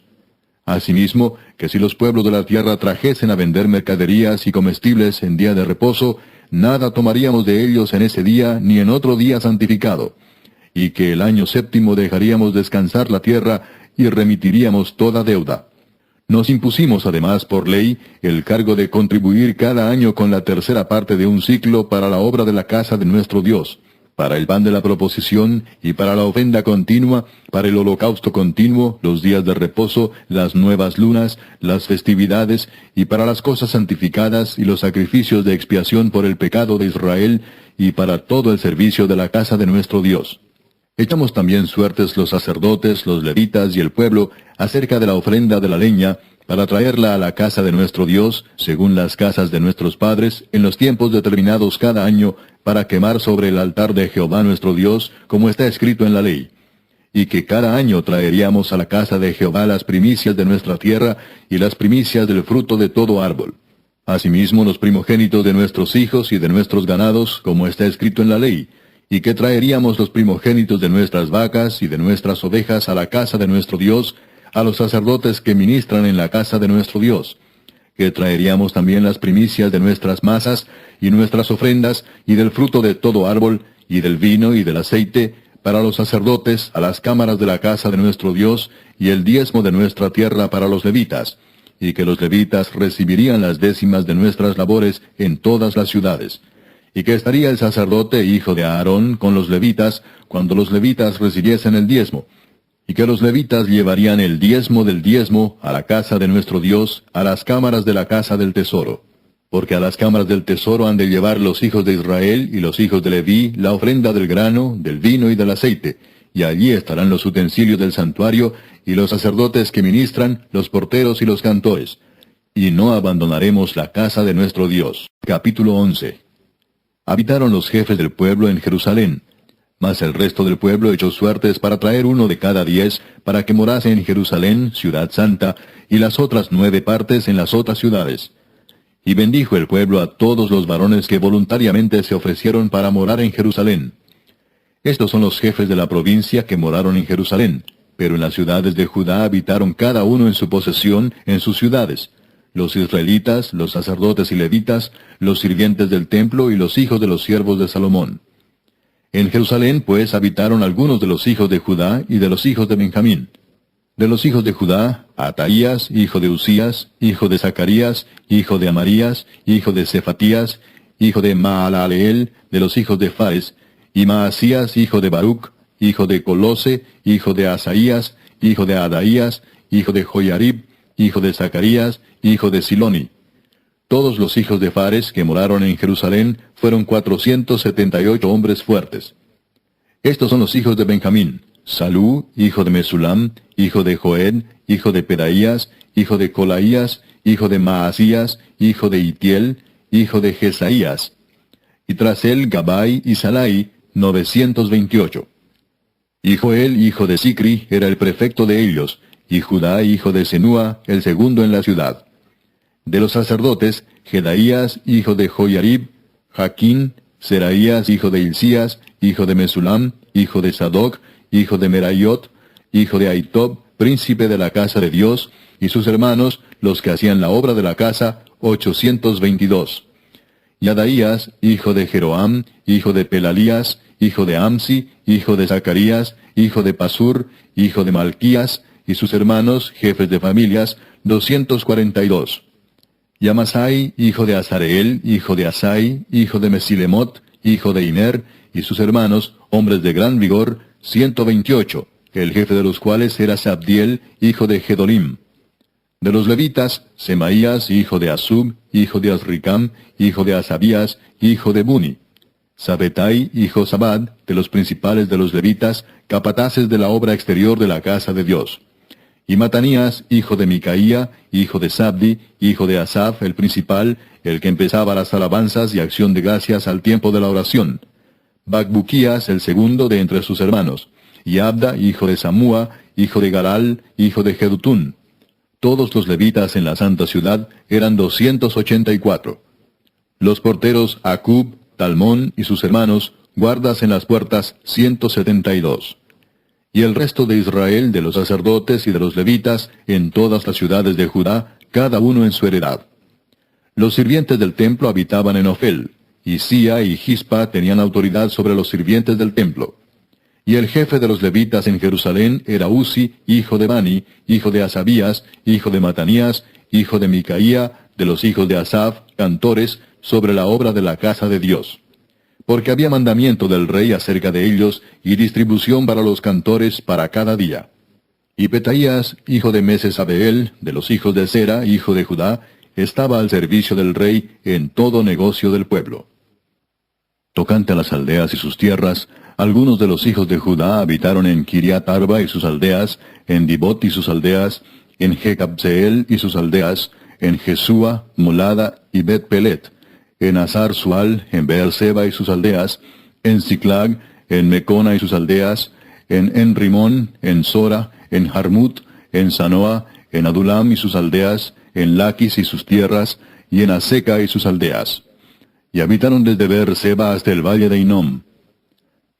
Asimismo, que si los pueblos de la tierra trajesen a vender mercaderías y comestibles en día de reposo, nada tomaríamos de ellos en ese día ni en otro día santificado, y que el año séptimo dejaríamos descansar la tierra y remitiríamos toda deuda. Nos impusimos además por ley el cargo de contribuir cada año con la tercera parte de un ciclo para la obra de la casa de nuestro Dios, para el pan de la proposición y para la ofrenda continua, para el holocausto continuo, los días de reposo, las nuevas lunas, las festividades, y para las cosas santificadas y los sacrificios de expiación por el pecado de Israel, y para todo el servicio de la casa de nuestro Dios. Echamos también suertes los sacerdotes, los levitas y el pueblo acerca de la ofrenda de la leña, para traerla a la casa de nuestro Dios, según las casas de nuestros padres, en los tiempos determinados cada año, para quemar sobre el altar de Jehová nuestro Dios, como está escrito en la ley. Y que cada año traeríamos a la casa de Jehová las primicias de nuestra tierra y las primicias del fruto de todo árbol. Asimismo los primogénitos de nuestros hijos y de nuestros ganados, como está escrito en la ley, y que traeríamos los primogénitos de nuestras vacas y de nuestras ovejas a la casa de nuestro Dios, a los sacerdotes que ministran en la casa de nuestro Dios, que traeríamos también las primicias de nuestras masas y nuestras ofrendas, y del fruto de todo árbol, y del vino y del aceite, para los sacerdotes, a las cámaras de la casa de nuestro Dios, y el diezmo de nuestra tierra para los levitas, y que los levitas recibirían las décimas de nuestras labores en todas las ciudades, y que estaría el sacerdote hijo de Aarón con los levitas, cuando los levitas recibiesen el diezmo, y que los levitas llevarían el diezmo del diezmo a la casa de nuestro Dios, a las cámaras de la casa del tesoro. Porque a las cámaras del tesoro han de llevar los hijos de Israel y los hijos de Leví la ofrenda del grano, del vino y del aceite, y allí estarán los utensilios del santuario, y los sacerdotes que ministran, los porteros y los cantores. Y no abandonaremos la casa de nuestro Dios. Capítulo 11. Habitaron los jefes del pueblo en Jerusalén, mas el resto del pueblo echó suertes para traer 1 de cada 10, para que morase en Jerusalén, ciudad santa, y las otras 9 partes en las otras ciudades. Y bendijo el pueblo a todos los varones que voluntariamente se ofrecieron para morar en Jerusalén. Estos son los jefes de la provincia que moraron en Jerusalén, pero en las ciudades de Judá habitaron cada uno en su posesión, en sus ciudades: los israelitas, los sacerdotes y levitas, los sirvientes del templo y los hijos de los siervos de Salomón. En Jerusalén, pues, habitaron algunos de los hijos de Judá y de los hijos de Benjamín. De los hijos de Judá, Ataías, hijo de Usías, hijo de Zacarías, hijo de Amarías, hijo de Cefatías, hijo de Maalaleel, de los hijos de Fares, y Maasías, hijo de Baruch, hijo de Colose, hijo de Asaías, hijo de Adaías, hijo de Joiarib, hijo de Zacarías, hijo de Siloni. Todos los hijos de Fares que moraron en Jerusalén fueron 478 hombres fuertes. Estos son los hijos de Benjamín: Salú, hijo de Mesulam, hijo de Joed, hijo de Pedaías, hijo de Colaías, hijo de Maasías, hijo de Itiel, hijo de Jesaías. Y tras él Gabai y Salai, 928. Y Joel, hijo de Sicri, era el prefecto de ellos, y Judá, hijo de Senúa, el segundo en la ciudad. De los sacerdotes, Jedaías, hijo de Joiarib, Jaquín, Seraías, hijo de Hilcías, hijo de Mesulam, hijo de Sadoc, hijo de Meraiot, hijo de Ahitob, príncipe de la casa de Dios, y sus hermanos, los que hacían la obra de la casa, 822. Y Adaías, hijo de Jeroam, hijo de Pelalías, hijo de Amsi, hijo de Zacarías, hijo de Pasur, hijo de Malquías, y sus hermanos, jefes de familias, 242. Y Amasai, hijo de Azareel, hijo de Asai, hijo de Mesilemot, hijo de Iner, y sus hermanos, hombres de gran vigor, 128, el jefe de los cuales era Sabdiel, hijo de Gedolim. De los levitas, Semaías, hijo de Asub, hijo de Azricam, hijo de Asabías, hijo de Buni. Sabetai y Josabad, de los principales de los levitas, capataces de la obra exterior de la casa de Dios. Y Matanías, hijo de Micaía, hijo de Sabdi, hijo de Asaf, el principal, el que empezaba las alabanzas y acción de gracias al tiempo de la oración. Bacbuquías, el segundo de entre sus hermanos. Y Abda, hijo de Samúa, hijo de Galal, hijo de Jedutún. Todos los levitas en la santa ciudad eran 284. Los porteros Acub, Talmón y sus hermanos, guardas en las puertas, 172. Y el resto de Israel, de los sacerdotes y de los levitas, en todas las ciudades de Judá, cada uno en su heredad. Los sirvientes del templo habitaban en Ofel, y Sía y Gispa tenían autoridad sobre los sirvientes del templo. Y el jefe de los levitas en Jerusalén era Uzi, hijo de Bani, hijo de Asabías, hijo de Matanías, hijo de Micaía, de los hijos de Asaf, cantores, sobre la obra de la casa de Dios. Porque había mandamiento del rey acerca de ellos, y distribución para los cantores para cada día. Y Petaías, hijo de Mesesabeel, de los hijos de Sera, hijo de Judá, estaba al servicio del rey en todo negocio del pueblo. Tocante a las aldeas y sus tierras, algunos de los hijos de Judá habitaron en Kiriat Arba y sus aldeas, en Dibot y sus aldeas, en Jecabseel y sus aldeas, en Jesúa, Molada y Bet-Pelet, en Hazar Sual, en Beerseba y sus aldeas, en Ziklag, en Mecona y sus aldeas, en Enrimón, en Sora, en Jarmut, en Sanoa, en Adulam y sus aldeas, en Laquis y sus tierras, y en Aseca y sus aldeas. Y habitaron desde Beerseba hasta el valle de Hinnom.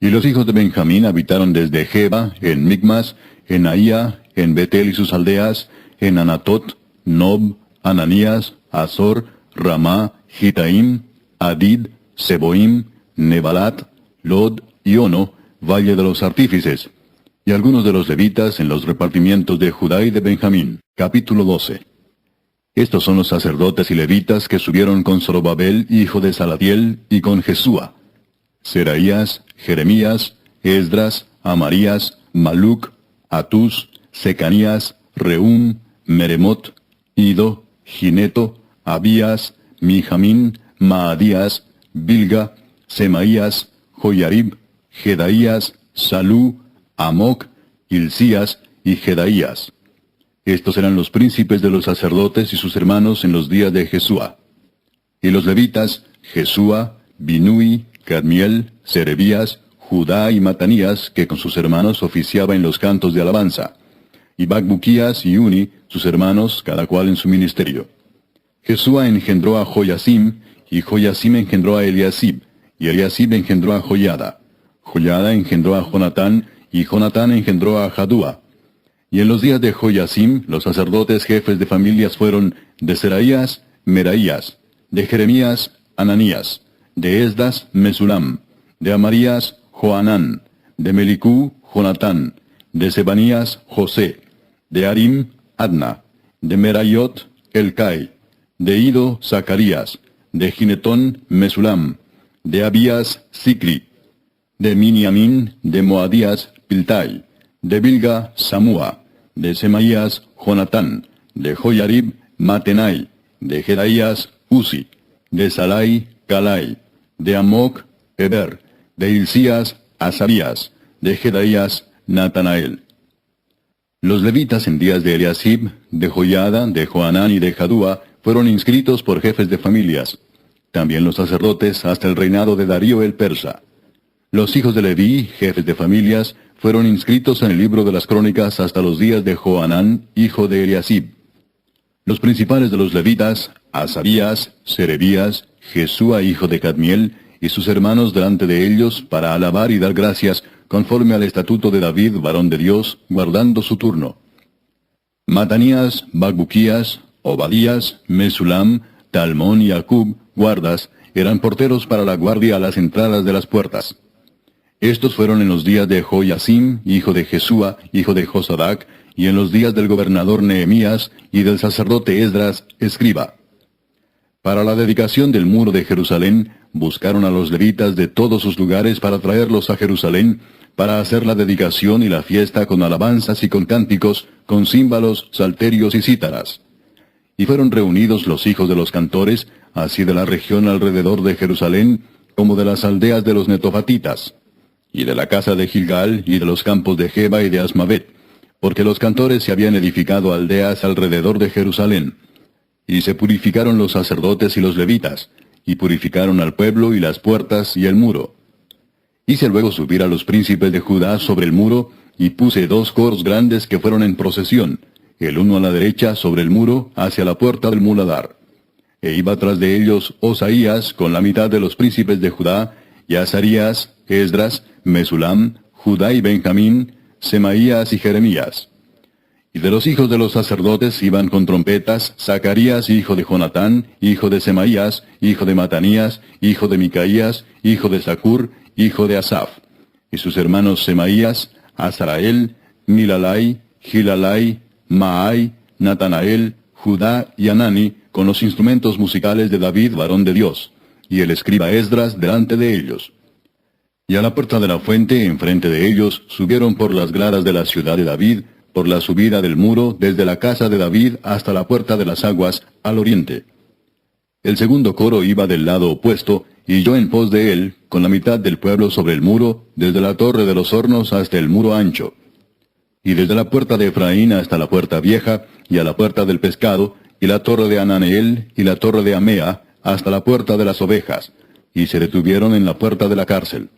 Y los hijos de Benjamín habitaron desde Geba, en Micmas, en Ahía, en Betel y sus aldeas, en Anatot, Nob, Ananías, Azor, Ramá, Gitaim, Adid, Seboim, Nebalat, Lod y Ono, valle de los artífices, y algunos de los levitas en los repartimientos de Judá y de Benjamín. Capítulo 12. Estos son los sacerdotes y levitas que subieron con Zorobabel, hijo de Salatiel, y con Jesúa: Seraías, Jeremías, Esdras, Amarías, Maluc, Atús, Secanías, Reum, Meremot, Ido, Gineto, Abías, Mijamín, Maadías, Bilga, Semaías, Joyarib, Jedaías, Salú, Amoc, Hilcías y Jedaías. Estos eran los príncipes de los sacerdotes y sus hermanos en los días de Jesúa. Y los levitas, Jesúa, Binui, Cadmiel, Serebías, Judá y Matanías, que con sus hermanos oficiaba en los cantos de alabanza, y Bacbuquías y Uni, sus hermanos, cada cual en su ministerio. Jesúa engendró a Joyasim, y Joyasim engendró a Eliasib, y Eliasib engendró a Joyada. Joyada engendró a Jonatán, y Jonatán engendró a Jadúa. Y en los días de Joyasim, los sacerdotes jefes de familias fueron de Seraías, Meraías, de Jeremías, Ananías, de Esdas, Mesulam, de Amarías, Joanán, de Melicú, Jonatán, de Sebanías, José, de Arim, Adna, de Merayot, Elcai, de Ido, Zacarías, de Ginetón, Mesulam, de Abías, Sicri, de Miniamín, de Moadías, Piltai, de Bilga, Samúa, de Semaías, Jonatán, de Joyarib, Matenai, de Jedaías, Uzi, de Salai, Calai, de Amoc, Eber, de Hilcías, Asarías, de Jedaías, Natanael. Los levitas en días de Eliasib, de Joyada, de Joanán y de Jadúa fueron inscritos por jefes de familias. También los sacerdotes hasta el reinado de Darío el persa. Los hijos de Leví, jefes de familias, fueron inscritos en el libro de las crónicas hasta los días de Joanán, hijo de Eliasib. Los principales de los levitas, Asarías, Serebías, Jesúa hijo de Cadmiel, y sus hermanos delante de ellos, para alabar y dar gracias, conforme al estatuto de David, varón de Dios, guardando su turno. Matanías, Bacbuquías, Obadías, Mesulam, Talmón y Acub, guardas, eran porteros para la guardia a las entradas de las puertas. Estos fueron en los días de Joyasim, hijo de Jesúa, hijo de Josadac, y en los días del gobernador Nehemías y del sacerdote Esdras, escriba. Para la dedicación del muro de Jerusalén, buscaron a los levitas de todos sus lugares para traerlos a Jerusalén, para hacer la dedicación y la fiesta con alabanzas y con cánticos, con címbalos, salterios y cítaras. Y fueron reunidos los hijos de los cantores, así de la región alrededor de Jerusalén, como de las aldeas de los netofatitas, y de la casa de Gilgal, y de los campos de Geba y de Asmavet, porque los cantores se habían edificado aldeas alrededor de Jerusalén. Y se purificaron los sacerdotes y los levitas, y purificaron al pueblo y las puertas y el muro. Hice luego subir a los príncipes de Judá sobre el muro, y puse 2 coros grandes que fueron en procesión, el uno a la derecha sobre el muro, hacia la puerta del muladar. E iba tras de ellos Osaías con la mitad de los príncipes de Judá, y Azarías, Esdras, Mesulam, Judá y Benjamín, Semaías y Jeremías. Y de los hijos de los sacerdotes iban con trompetas Zacarías, hijo de Jonatán, hijo de Semaías, hijo de Matanías, hijo de Micaías, hijo de Zacur, hijo de Asaf. Y sus hermanos Semaías, Azarael, Milalai, Gilalai, Maai, Natanael, Judá y Anani, con los instrumentos musicales de David, varón de Dios, y el escriba Esdras delante de ellos. Y a la puerta de la fuente, enfrente de ellos, subieron por las gradas de la ciudad de David, por la subida del muro, desde la casa de David hasta la puerta de las aguas, al oriente. El segundo coro iba del lado opuesto, y yo en pos de él, con la mitad del pueblo sobre el muro, desde la torre de los hornos hasta el muro ancho. Y desde la puerta de Efraín hasta la puerta vieja, y a la puerta del pescado, y la torre de Ananeel, y la torre de Amea, hasta la puerta de las ovejas, y se detuvieron en la puerta de la cárcel.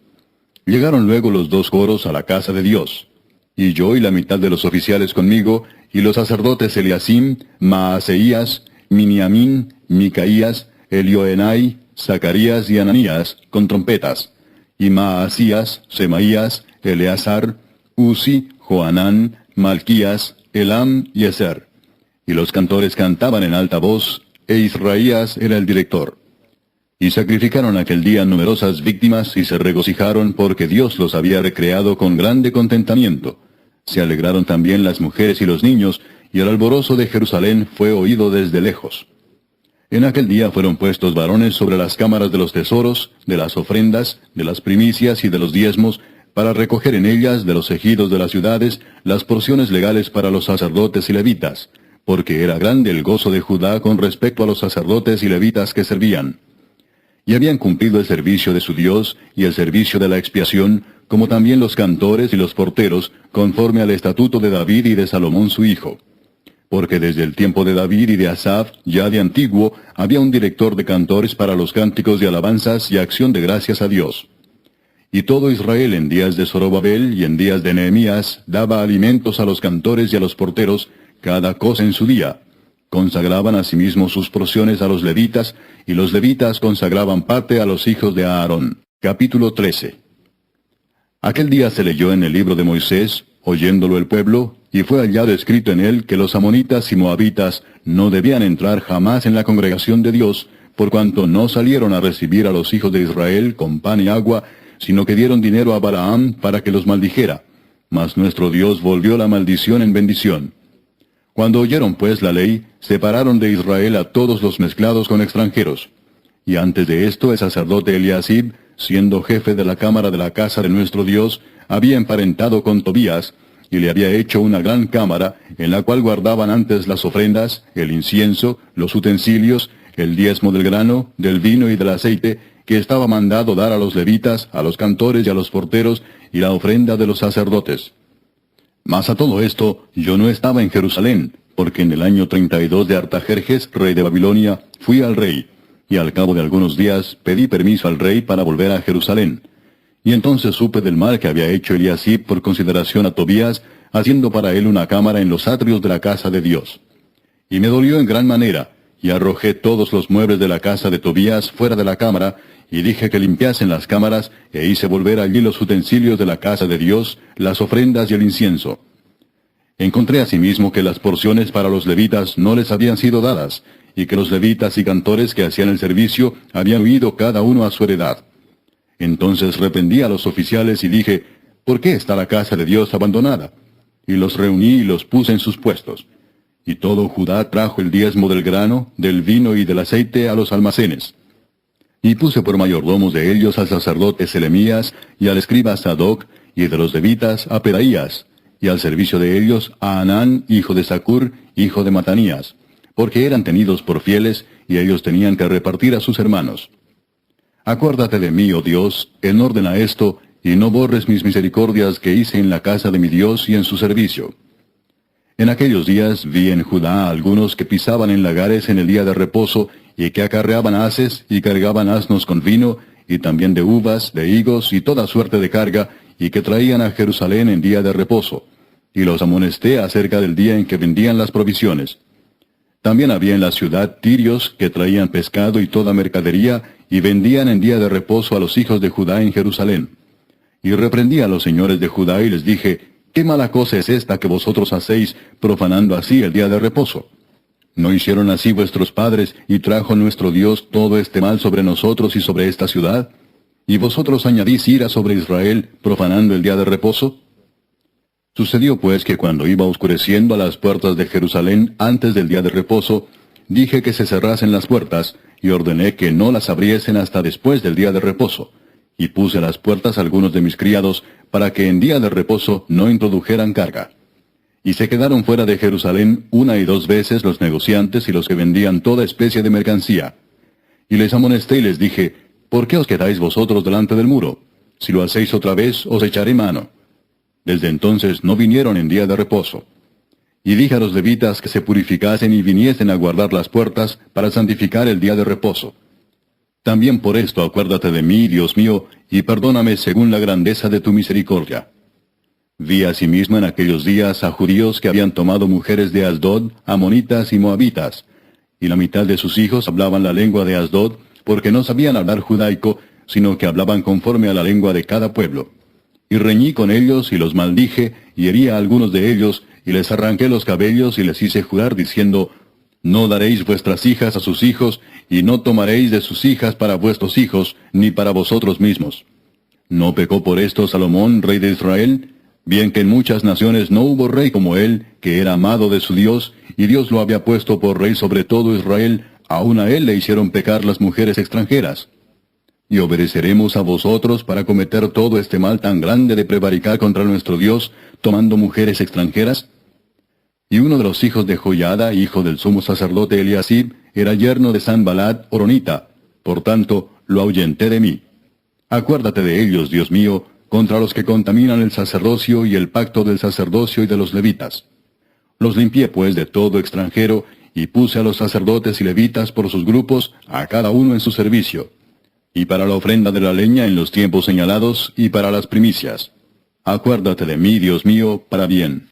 Llegaron luego los dos coros a la casa de Dios, y yo y la mitad de los oficiales conmigo, y los sacerdotes Eliasim, Maaseías, Miniamín, Micaías, Elioenai, Zacarías y Ananías, con trompetas, y Maasías, Semaías, Eleazar, Uzi, Joanán, Malquías, Elam y Ezer. Y los cantores cantaban en alta voz, e Israías era el director. Y sacrificaron aquel día numerosas víctimas y se regocijaron porque Dios los había recreado con grande contentamiento. Se alegraron también las mujeres y los niños, y el alborozo de Jerusalén fue oído desde lejos. En aquel día fueron puestos varones sobre las cámaras de los tesoros, de las ofrendas, de las primicias y de los diezmos, para recoger en ellas de los ejidos de las ciudades las porciones legales para los sacerdotes y levitas, porque era grande el gozo de Judá con respecto a los sacerdotes y levitas que servían. Y habían cumplido el servicio de su Dios y el servicio de la expiación, como también los cantores y los porteros, conforme al estatuto de David y de Salomón su hijo. Porque desde el tiempo de David y de Asaf, ya de antiguo, había un director de cantores para los cánticos de alabanzas y acción de gracias a Dios. Y todo Israel en días de Zorobabel y en días de Nehemías daba alimentos a los cantores y a los porteros, cada cosa en su día. Consagraban asimismo sus porciones a los levitas, y los levitas consagraban parte a los hijos de Aarón. Capítulo 13. Aquel día se leyó en el libro de Moisés, oyéndolo el pueblo, y fue hallado escrito en él que los amonitas y moabitas no debían entrar jamás en la congregación de Dios, por cuanto no salieron a recibir a los hijos de Israel con pan y agua, sino que dieron dinero a Balaam para que los maldijera. Mas nuestro Dios volvió la maldición en bendición. Cuando oyeron pues la ley, separaron de Israel a todos los mezclados con extranjeros. Y antes de esto el sacerdote Eliasib, siendo jefe de la cámara de la casa de nuestro Dios, había emparentado con Tobías, y le había hecho una gran cámara, en la cual guardaban antes las ofrendas, el incienso, los utensilios, el diezmo del grano, del vino y del aceite, que estaba mandado dar a los levitas, a los cantores y a los porteros, y la ofrenda de los sacerdotes. Mas a todo esto, yo no estaba en Jerusalén, porque en el año 32 de Artajerjes, rey de Babilonia, fui al rey, y al cabo de algunos días pedí permiso al rey para volver a Jerusalén. Y entonces supe del mal que había hecho Eliasib por consideración a Tobías, haciendo para él una cámara en los atrios de la casa de Dios. Y me dolió en gran manera, y arrojé todos los muebles de la casa de Tobías fuera de la cámara, y dije que limpiasen las cámaras, e hice volver allí los utensilios de la casa de Dios, las ofrendas y el incienso. Encontré asimismo que las porciones para los levitas no les habían sido dadas, y que los levitas y cantores que hacían el servicio habían huido cada uno a su heredad. Entonces reprendí a los oficiales y dije, ¿por qué está la casa de Dios abandonada? Y los reuní y los puse en sus puestos. Y todo Judá trajo el diezmo del grano, del vino y del aceite a los almacenes. Y puse por mayordomos de ellos al sacerdote Selemías y al escriba Sadoc, y de los levitas a Pedaías, y al servicio de ellos a Anán, hijo de Zacur, hijo de Matanías, porque eran tenidos por fieles, y ellos tenían que repartir a sus hermanos. Acuérdate de mí, oh Dios, en orden a esto, y no borres mis misericordias que hice en la casa de mi Dios y en su servicio. En aquellos días vi en Judá a algunos que pisaban en lagares en el día de reposo, y que acarreaban haces y cargaban asnos con vino, y también de uvas, de higos y toda suerte de carga, y que traían a Jerusalén en día de reposo. Y los amonesté acerca del día en que vendían las provisiones. También había en la ciudad tirios que traían pescado y toda mercadería, y vendían en día de reposo a los hijos de Judá en Jerusalén. Y reprendí a los señores de Judá y les dije, ¿qué mala cosa es esta que vosotros hacéis, profanando así el día de reposo? ¿No hicieron así vuestros padres, y trajo nuestro Dios todo este mal sobre nosotros y sobre esta ciudad? ¿Y vosotros añadís ira sobre Israel, profanando el día de reposo? Sucedió pues que cuando iba oscureciendo a las puertas de Jerusalén antes del día de reposo, dije que se cerrasen las puertas, y ordené que no las abriesen hasta después del día de reposo. Y puse a las puertas algunos de mis criados, para que en día de reposo no introdujeran carga. Y se quedaron fuera de Jerusalén 1 y 2 veces los negociantes y los que vendían toda especie de mercancía. Y les amonesté y les dije, ¿por qué os quedáis vosotros delante del muro? Si lo hacéis otra vez, os echaré mano. Desde entonces no vinieron en día de reposo. Y dije a los levitas que se purificasen y viniesen a guardar las puertas para santificar el día de reposo. También por esto acuérdate de mí, Dios mío, y perdóname según la grandeza de tu misericordia. Vi asimismo en aquellos días a judíos que habían tomado mujeres de Asdod, amonitas y moabitas, y la mitad de sus hijos hablaban la lengua de Asdod, porque no sabían hablar judaico, sino que hablaban conforme a la lengua de cada pueblo. Y reñí con ellos, y los maldije, y herí a algunos de ellos, y les arranqué los cabellos, y les hice jurar, diciendo, no daréis vuestras hijas a sus hijos, y no tomaréis de sus hijas para vuestros hijos, ni para vosotros mismos. ¿No pecó por esto Salomón, rey de Israel? Bien que en muchas naciones no hubo rey como él, que era amado de su Dios, y Dios lo había puesto por rey sobre todo Israel, aun a él le hicieron pecar las mujeres extranjeras. ¿Y obedeceremos a vosotros para cometer todo este mal tan grande de prevaricar contra nuestro Dios, tomando mujeres extranjeras? Y uno de los hijos de Joiada, hijo del sumo sacerdote Eliasib, era yerno de Sanballat horonita, por tanto, lo ahuyenté de mí. Acuérdate de ellos, Dios mío, contra los que contaminan el sacerdocio y el pacto del sacerdocio y de los levitas. Los limpié pues de todo extranjero, y puse a los sacerdotes y levitas por sus grupos, a cada uno en su servicio, y para la ofrenda de la leña en los tiempos señalados, y para las primicias. Acuérdate de mí, Dios mío, para bien.